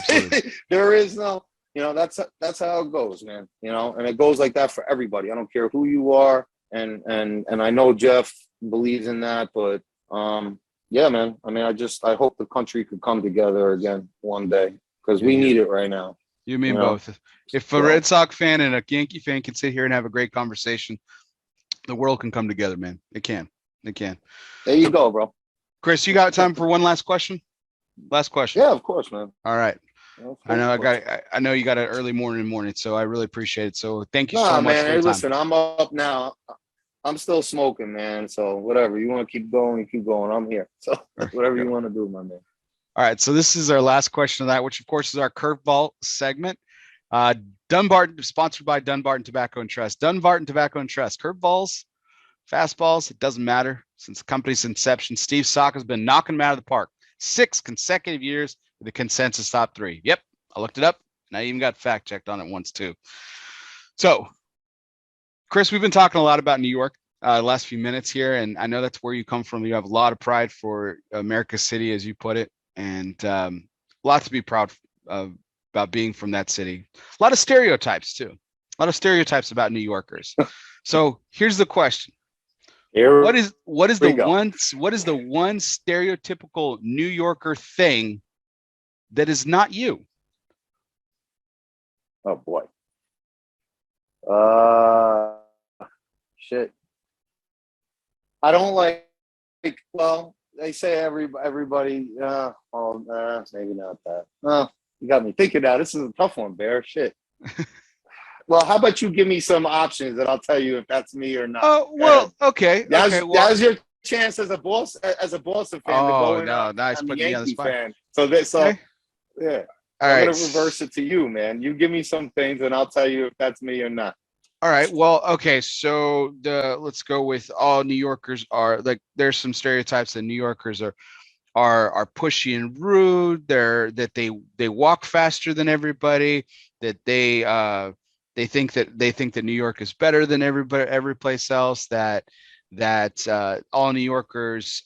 there is no, you know, that's how it goes, man. You know, and it goes like that for everybody. I don't care who you are, and I know Jeff believes in that, but yeah, man. I mean, I hope the country could come together again one day, because we need it right now. You mean both. If a Red Sox fan and a Yankee fan can sit here and have a great conversation, The world can come together, man. It can. It can. There you go, bro. Chris, you got time for one last question? Last question. Yeah, of course, man. All right. I know I know you got an early morning, so I really appreciate it. So thank you so much for your time. Listen, I'm up now. I'm still smoking, man. So whatever you want to keep going, keep going. I'm here. So whatever you want to do, my man. All right. So this is our last question of that, which of course is our curveball segment. Dunbarton, sponsored by Dunbarton Tobacco and Trust. Dunbarton Tobacco and Trust. Curveballs, fastballs, it doesn't matter. Since the company's inception, Steve Saka has been knocking them out of the park 6 consecutive years with a consensus top 3. Yep, I looked it up, and I even got fact checked on it once too. So, Chris, we've been talking a lot about New York the last few minutes here, and I know that's where you come from. You have a lot of pride for America's city, as you put it, and a lot to be proud of about being from that city. A lot of stereotypes too. A lot of stereotypes about New Yorkers. So here's the question. What is the one stereotypical New Yorker thing that is not you? Oh boy. Shit. I don't like, well, they say everybody, maybe not that. No, you got me thinking now. This is a tough one, Bear. Shit. Well, how about you give me some options and I'll tell you if that's me or not. Oh, well, okay. Now's your chance as a Boston fan to go in. Oh, no, nice. Putting me on the spot. Fan. Yeah. All I'm right. going to reverse it to you, man. You give me some things and I'll tell you if that's me or not. All right. Well, okay. So let's go with all New Yorkers are like, there's some stereotypes that New Yorkers are pushy and rude. They walk faster than everybody, that they think that New York is better than every place else, that all New Yorkers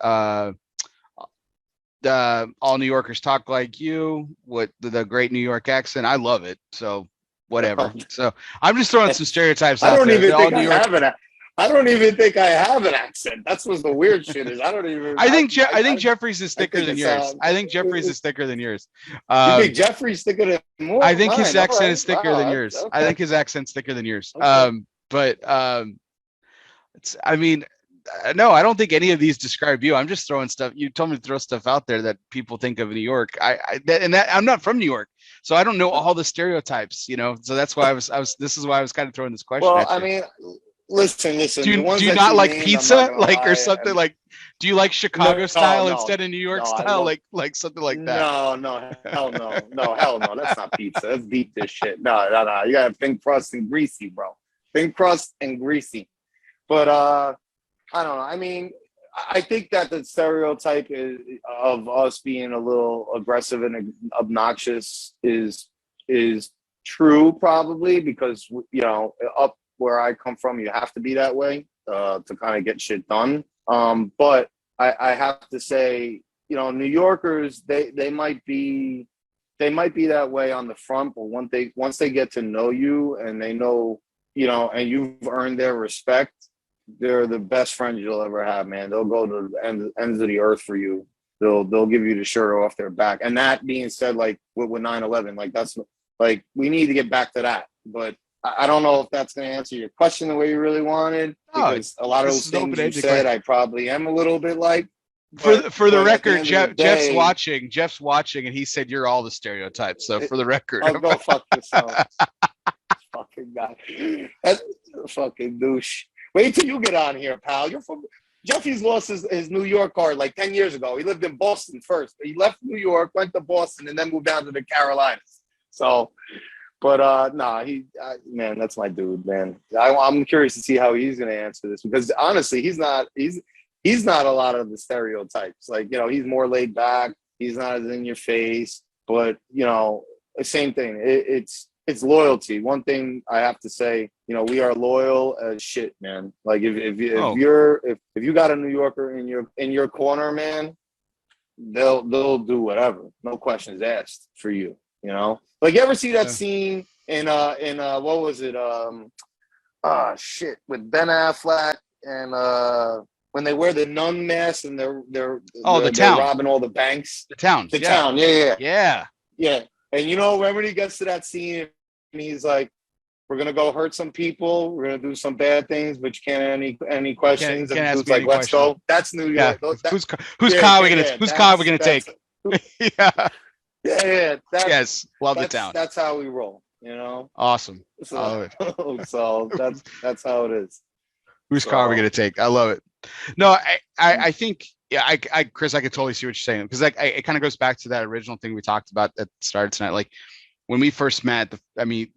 talk like you, with the great New York accent. I love it. So whatever. So I'm just throwing some stereotypes out there. I don't even think I have an accent. That's what the weird shit is. I think Jeffrey's is thicker than yours. I think Jeffrey's is thicker than yours. You think Jeffrey's thicker than more? I think his accent is thicker than yours. Okay. I think his accent's thicker than yours. Okay. No, I don't think any of these describe you. I'm just throwing stuff. You told me to throw stuff out there that people think of New York. I'm not from New York, so I don't know all the stereotypes. So that's why I was. This is why I was kind of throwing this question. Well, I mean, listen. Do you not like pizza, or something like? Do you like Chicago style instead of New York style, like something like that? No, hell no. That's not pizza. That's deep dish shit. No. You got thin crust and greasy, bro. Thin crust and greasy, but I don't know. I mean, I think that the stereotype of us being a little aggressive and obnoxious is true, probably, because up where I come from, you have to be that way to kind of get shit done. But I have to say, New Yorkers, they might be that way on the front, but once they get to know you and they know, and you've earned their respect, they're the best friends you'll ever have, man. They'll go to the ends of the earth for you. They'll give you the shirt off their back. And that being said, like with 9/11, like that's like we need to get back to that. But I don't know if that's going to answer your question the way you really wanted, because a lot of those things you said, I probably am a little bit like. For the record, Jeff's watching, and he said you're all the stereotypes. So for the record, I'll go fuck yourself. Fucking guy, that's a fucking douche. Wait till you get on here, pal. Jeffy's lost his New York card like 10 years ago. He lived in Boston first. He left New York, went to Boston, and then moved down to the Carolinas. So, but man, that's my dude, man. I'm curious to see how he's going to answer this, because honestly, he's not a lot of the stereotypes. Like, he's more laid back. He's not as in your face, but same thing. It's loyalty. One thing I have to say, we are loyal as shit, man. Like if you got a New Yorker in your corner, man, they'll do whatever, no questions asked for you. Like, you ever see that scene in what was it? With Ben Affleck and when they wear the nun mask and they're robbing all the banks. The town. Town. Yeah. Yeah. And remember when he gets to that scene and he's like, we're gonna go hurt some people. We're gonna do some bad things, but you can't any questions. Can't And ask dude's me like, any let's questions. go. That's New Yeah. York. Whose Yeah, car are we yeah, gonna yeah. whose car are we gonna take? Yeah. Yeah. Yes. Love the town. That's how we roll. You know. Awesome. I So, love it. so that's how it is. Whose car are we So, gonna take? I love it. No, I think yeah, Chris, I could totally see what you're saying because like it kind of goes back to that original thing we talked about at the start of tonight. Like when we first met, I mean,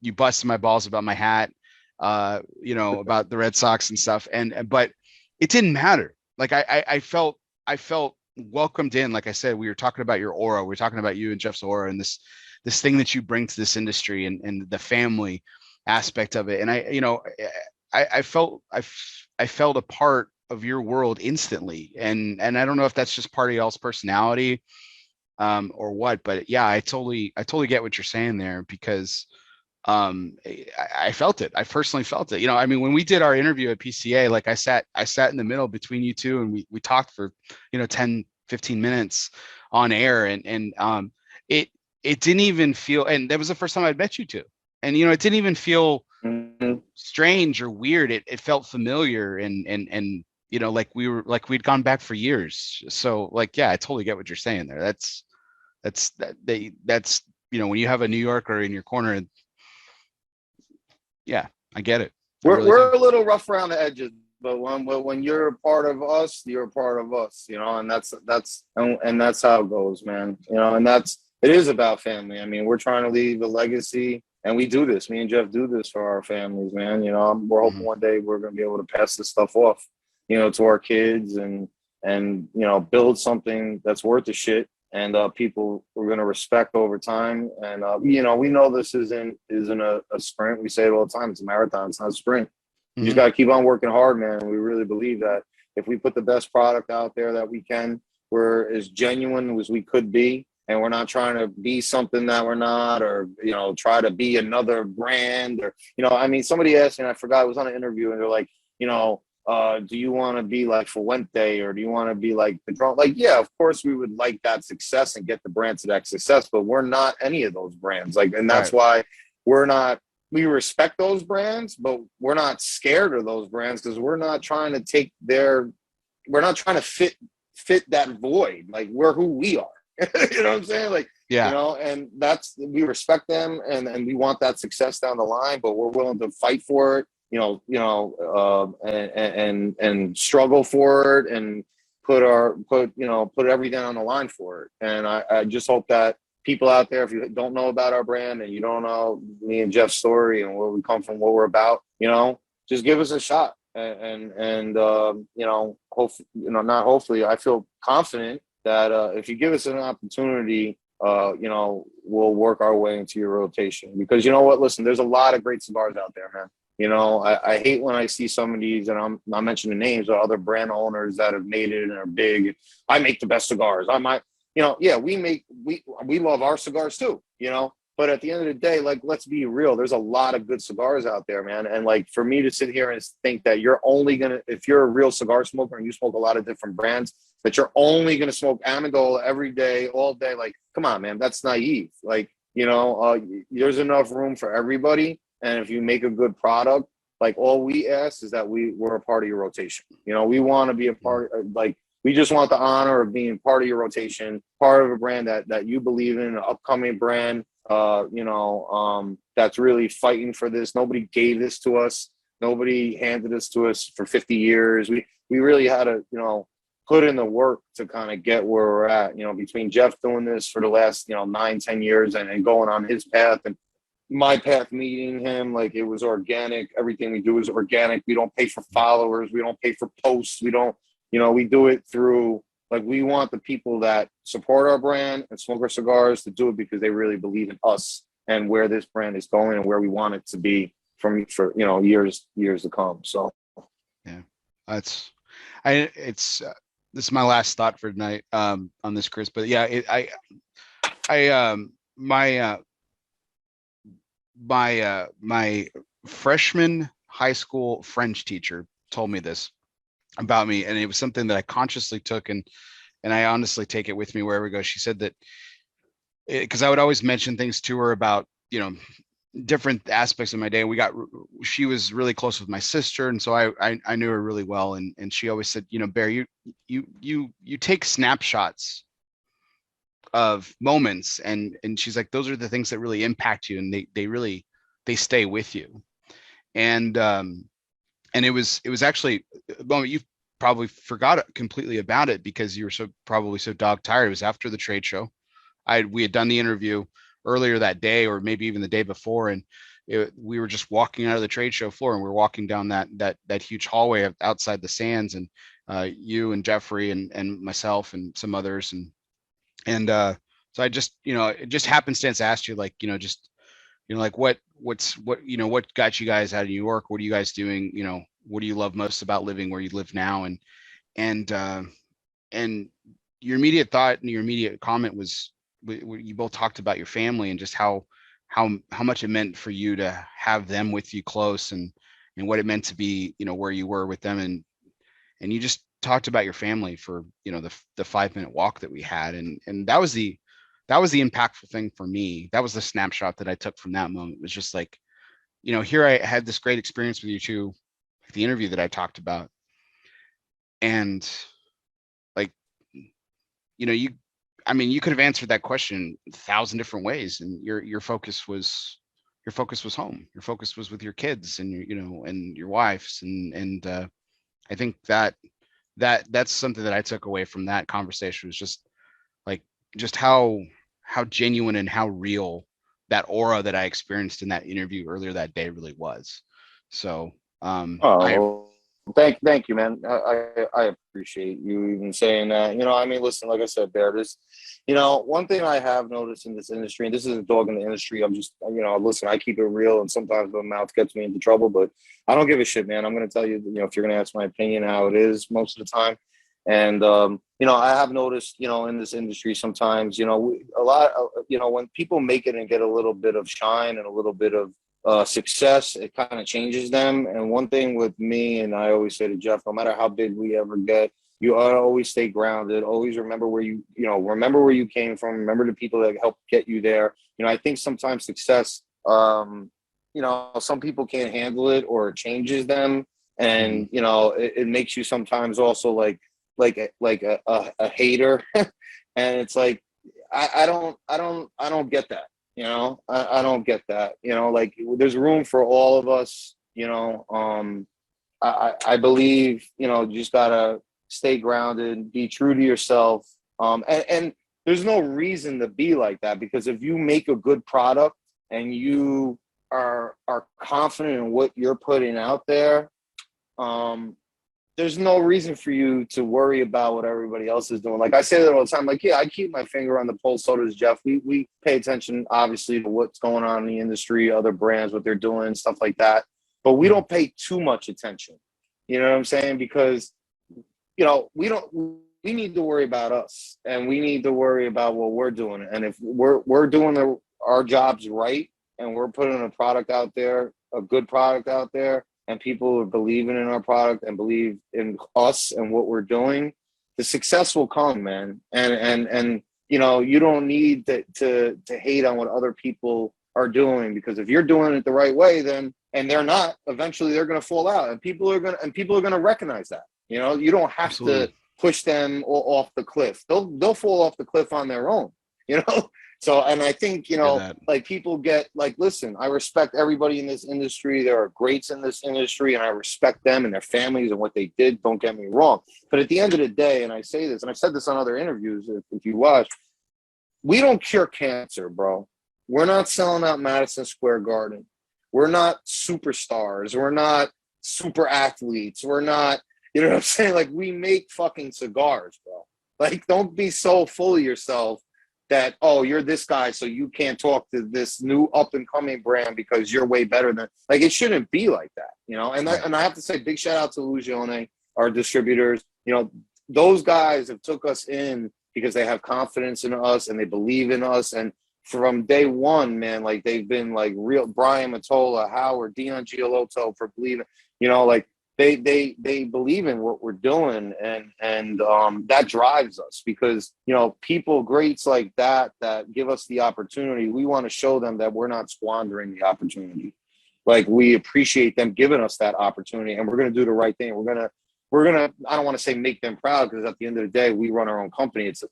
you busted my balls about my hat, about the Red Sox and stuff, but it didn't matter. Like I felt welcomed in. Like I said, we were talking about your aura. We are talking about you and Jeff's aura and this thing that you bring to this industry and the family aspect of it. And I felt a part of your world instantly. And I don't know if that's just part of y'all's personality or what, but yeah, I totally get what you're saying there because I felt it. I personally felt it. I mean, when we did our interview at PCA, like I sat in the middle between you two and we talked for, 10, 15 minutes on air and it didn't even feel, and that was the first time I'd met you two. And, it didn't even feel strange or weird. It felt familiar and like we'd gone back for years. So like, yeah, I totally get what you're saying there. That's when you have a New Yorker in your corner, yeah, I get it. We're a little rough around the edges, but when you're a part of us, you're a part of us, and that's how it goes, man. And it is about family. I mean, we're trying to leave a legacy. And we do this. Me and Jeff do this for our families, man. We're hoping one day we're going to be able to pass this stuff off, to our kids and build something that's worth the shit and people are going to respect over time. And we know this isn't a sprint. We say it all the time. It's a marathon. It's not a sprint. You just got to keep on working hard, man. We really believe that if we put the best product out there that we can, we're as genuine as we could be. And we're not trying to be something that we're not, or, try to be another brand or, I mean, somebody asked me, and I forgot, I was on an interview and they're like, do you want to be like Fuente or do you want to be like the drone? Like, yeah, of course we would like that success and get the brand to that success, but we're not any of those brands. Like, and that's why we respect those brands, but we're not scared of those brands because we're not trying to we're not trying to fit that void. Like, we're who we are. You know what I'm saying? Like, yeah. And we respect them and we want that success down the line, but we're willing to fight for it, and struggle for it and put everything on the line for it. And I just hope that people out there, if you don't know about our brand and you don't know me and Jeff's story and where we come from, what we're about, just give us a shot. Hopefully, I feel confident that if you give us an opportunity, we'll work our way into your rotation. Because you know what? Listen, there's a lot of great cigars out there, man. I hate when I see some of these, and I'm not mentioning names, or other brand owners that have made it and are big. I make the best cigars. We love our cigars too, But at the end of the day, like, let's be real. There's a lot of good cigars out there, man. And like, for me to sit here and think that you're only if you're a real cigar smoker and you smoke a lot of different brands, that you're only going to smoke Amendola every day, all day. Like, come on, man, that's naive. Like, there's enough room for everybody. And if you make a good product, like, all we ask is that we're a part of your rotation. We want to be a part of, like, we just want the honor of being part of your rotation, part of a brand that you believe in, an upcoming brand, that's really fighting for this. Nobody gave this to us. Nobody handed this to us for 50 years. We really had to, put in the work to kind of get where we're at, between Jeff doing this for the last, 9-10 years and going on his path and my path meeting him. Like, it was organic. Everything we do is organic. We don't pay for followers. We don't pay for posts. We don't, we do it through, like, we want the people that support our brand and smoke our cigars to do it because they really believe in us and where this brand is going and where we want it to be for years to come. So, yeah, this is my last thought for tonight on this, Chris. But yeah, my freshman high school French teacher told me this about me, and it was something that I consciously took and I honestly take it with me wherever we go. She said that because I would always mention things to her about different aspects of my day. She was really close with my sister, and so I knew her really well, and she always said, you know, Bear, you take snapshots of moments, and she's like, those are the things that really impact you, and they stay with you. And it was actually a moment you probably forgot completely about it because you were probably so dog tired. It was after the trade show. We had done the interview earlier that day, or maybe even the day before, and we were just walking out of the trade show floor, and we are walking down that huge hallway outside the stands, and you and Jeffrey and myself and some others, and so I just, it just happenstance asked you, like, just, like what got you guys out of New York? What are you guys doing? What do you love most about living where you live now? And your immediate thought and your immediate comment was, you both talked about your family and just how much it meant for you to have them with you close, and what it meant to be, where you were with them, and you just talked about your family for, the 5-minute walk that we had, and that was the impactful thing for me. That was the snapshot that I took from that moment. It was just like, here I had this great experience with you two, like the interview that I talked about, and like, you could have answered that question 1,000 different ways, and your focus was home. Your focus was with your kids and and your wives, and I think that's something that I took away from that conversation, was just like, just how genuine and how real that aura that I experienced in that interview earlier that day really was. So Oh, thank you, man. I appreciate you even saying that. Listen, like I said, Bear, one thing I have noticed in this industry, and this isn't dog in the industry. I'm just, listen, I keep it real, and sometimes my mouth gets me into trouble, but I don't give a shit, man. I'm going to tell you, if you're going to ask my opinion, how it is most of the time. And, I have noticed, in this industry sometimes, a lot, when people make it and get a little bit of shine and a little bit of success, it kind of changes them. And one thing with me, and I always say to Jeff, no matter how big we ever get, you ought to always stay grounded. Always remember remember where you came from. Remember the people that helped get you there. I think sometimes success, some people can't handle it, or it changes them. And, it makes you sometimes also like a hater. And it's like, I don't get that. I don't get that. Like, there's room for all of us. I believe, you just gotta stay grounded, be true to yourself. And there's no reason to be like that, because if you make a good product and you are confident in what you're putting out there, there's no reason for you to worry about what everybody else is doing. Like I say that all the time. Like, yeah, I keep my finger on the pulse. So does Jeff. We pay attention, obviously, to what's going on in the industry, other brands, what they're doing, stuff like that. But we don't pay too much attention. You know what I'm saying? Because, we need to worry about us, and we need to worry about what we're doing. And if we're doing our jobs right, and we're putting a product out there, a good product out there, and people are believing in our product and believe in us and what we're doing, the success will come, man. And you don't need to hate on what other people are doing, because if you're doing it the right way, then, and they're not, eventually they're going to fall out, and people are going to recognize that. You don't have Absolutely. to push them off the cliff. They'll fall off the cliff on their own. So, and I think, like, people get like, listen, I respect everybody in this industry. There are greats in this industry, and I respect them and their families and what they did. Don't get me wrong. But at the end of the day, and I say this, and I've said this on other interviews, if you watch, we don't cure cancer, bro. We're not selling out Madison Square Garden. We're not superstars. We're not super athletes. We're not, you know what I'm saying? Like, we make fucking cigars, bro. Like, don't be so full of yourself that, oh, you're this guy, so you can't talk to this new up-and-coming brand because you're way better than... Like, it shouldn't be like that, And I have to say, big shout-out to ELOsoFumarTakes, our distributors. Those guys have took us in because they have confidence in us, and they believe in us. And from day one, man, like, they've been, like, real... Brian Matola, Howard, Dion Giolotto for believing... Like, they believe in what we're doing, and that drives us, because people greats like that give us the opportunity. We want to show them that we're not squandering the opportunity. Like, we appreciate them giving us that opportunity, and we're going to do the right thing. We're gonna I don't want to say make them proud, because at the end of the day, we run our own company. It's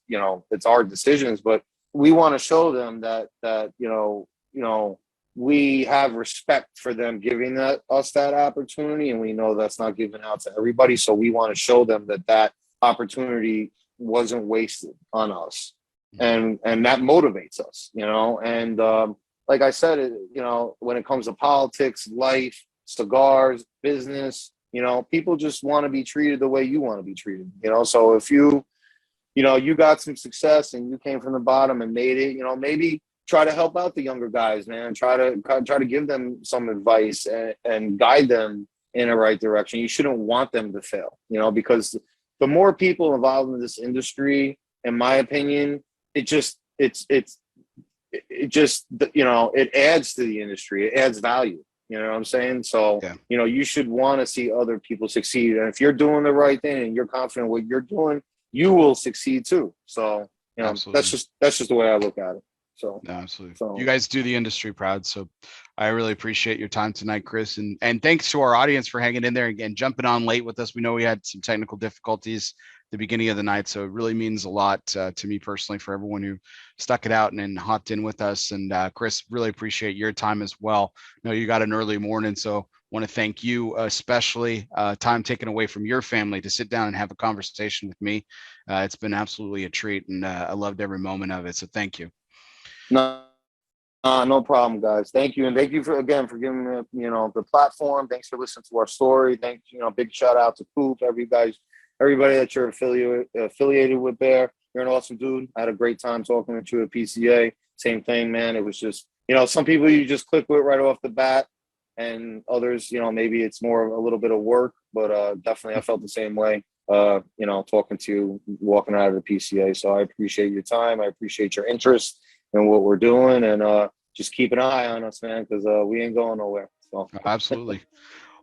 it's our decisions, but we want to show them that we have respect for them giving us that opportunity, and we know that's not given out to everybody. So we want to show them that opportunity wasn't wasted on us, and that motivates us, And like I said, when it comes to politics, life, cigars, business, people just want to be treated the way you want to be treated, So if you got some success and you came from the bottom and made it, maybe try to help out the younger guys, man. Try to give them some advice and guide them in the right direction. You shouldn't want them to fail, because the more people involved in this industry, in my opinion, it adds to the industry. It adds value. You know what I'm saying? So, yeah. You should want to see other people succeed. And if you're doing the right thing and you're confident in what you're doing, you will succeed too. So, that's just the way I look at it. So, no, absolutely. So, you guys do the industry proud. So I really appreciate your time tonight, Chris. And thanks to our audience for hanging in there and jumping on late with us. We know we had some technical difficulties at the beginning of the night. So it really means a lot to me personally, for everyone who stuck it out and hopped in with us. And Chris, really appreciate your time as well. I know you got an early morning, so want to thank you, especially time taken away from your family to sit down and have a conversation with me. It's been absolutely a treat, and I loved every moment of it. So thank you. No problem, guys. Thank you. And thank you for giving me, the platform. Thanks for listening to our story. Thanks, big shout out to Coop, everybody that you're affiliated with there. You're an awesome dude. I had a great time talking with you at PCA. Same thing, man. It was just, some people you just click with right off the bat, and others, maybe it's more of a little bit of work, but definitely I felt the same way, talking to you, walking out of the PCA. So I appreciate your time. I appreciate your interest in what we're doing, and just keep an eye on us, man, because we ain't going nowhere. So. Absolutely.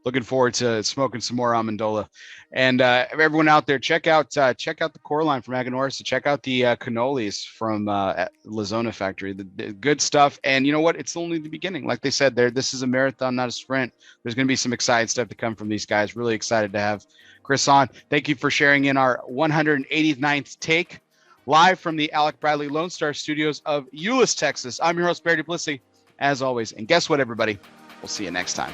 Looking forward to smoking some more Amendola. And everyone out there, check out the core line from Aganorsa. Check out the cannolis from ELOSoFumarTakes factory. The good stuff. And you know what? It's only the beginning. Like they said, this is a marathon, not a sprint. There's going to be some exciting stuff to come from these guys. Really excited to have Chris on. Thank you for sharing in our 189th take, live from the Alec Bradley Lone Star Studios of Euless, Texas. I'm your host, Barry Duplessis, as always. And guess what, everybody? We'll see you next time.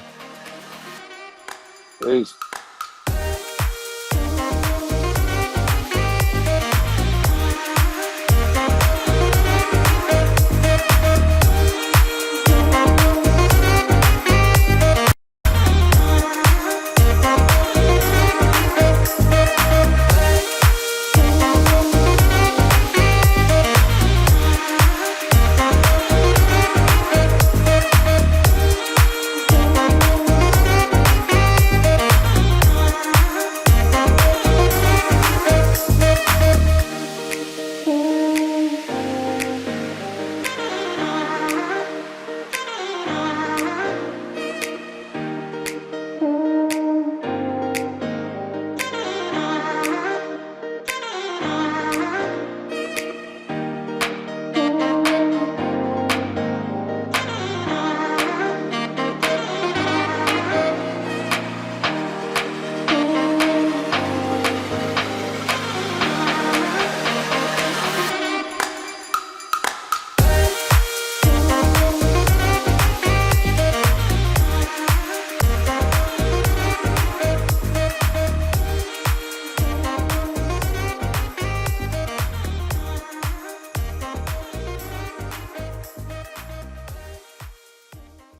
Peace.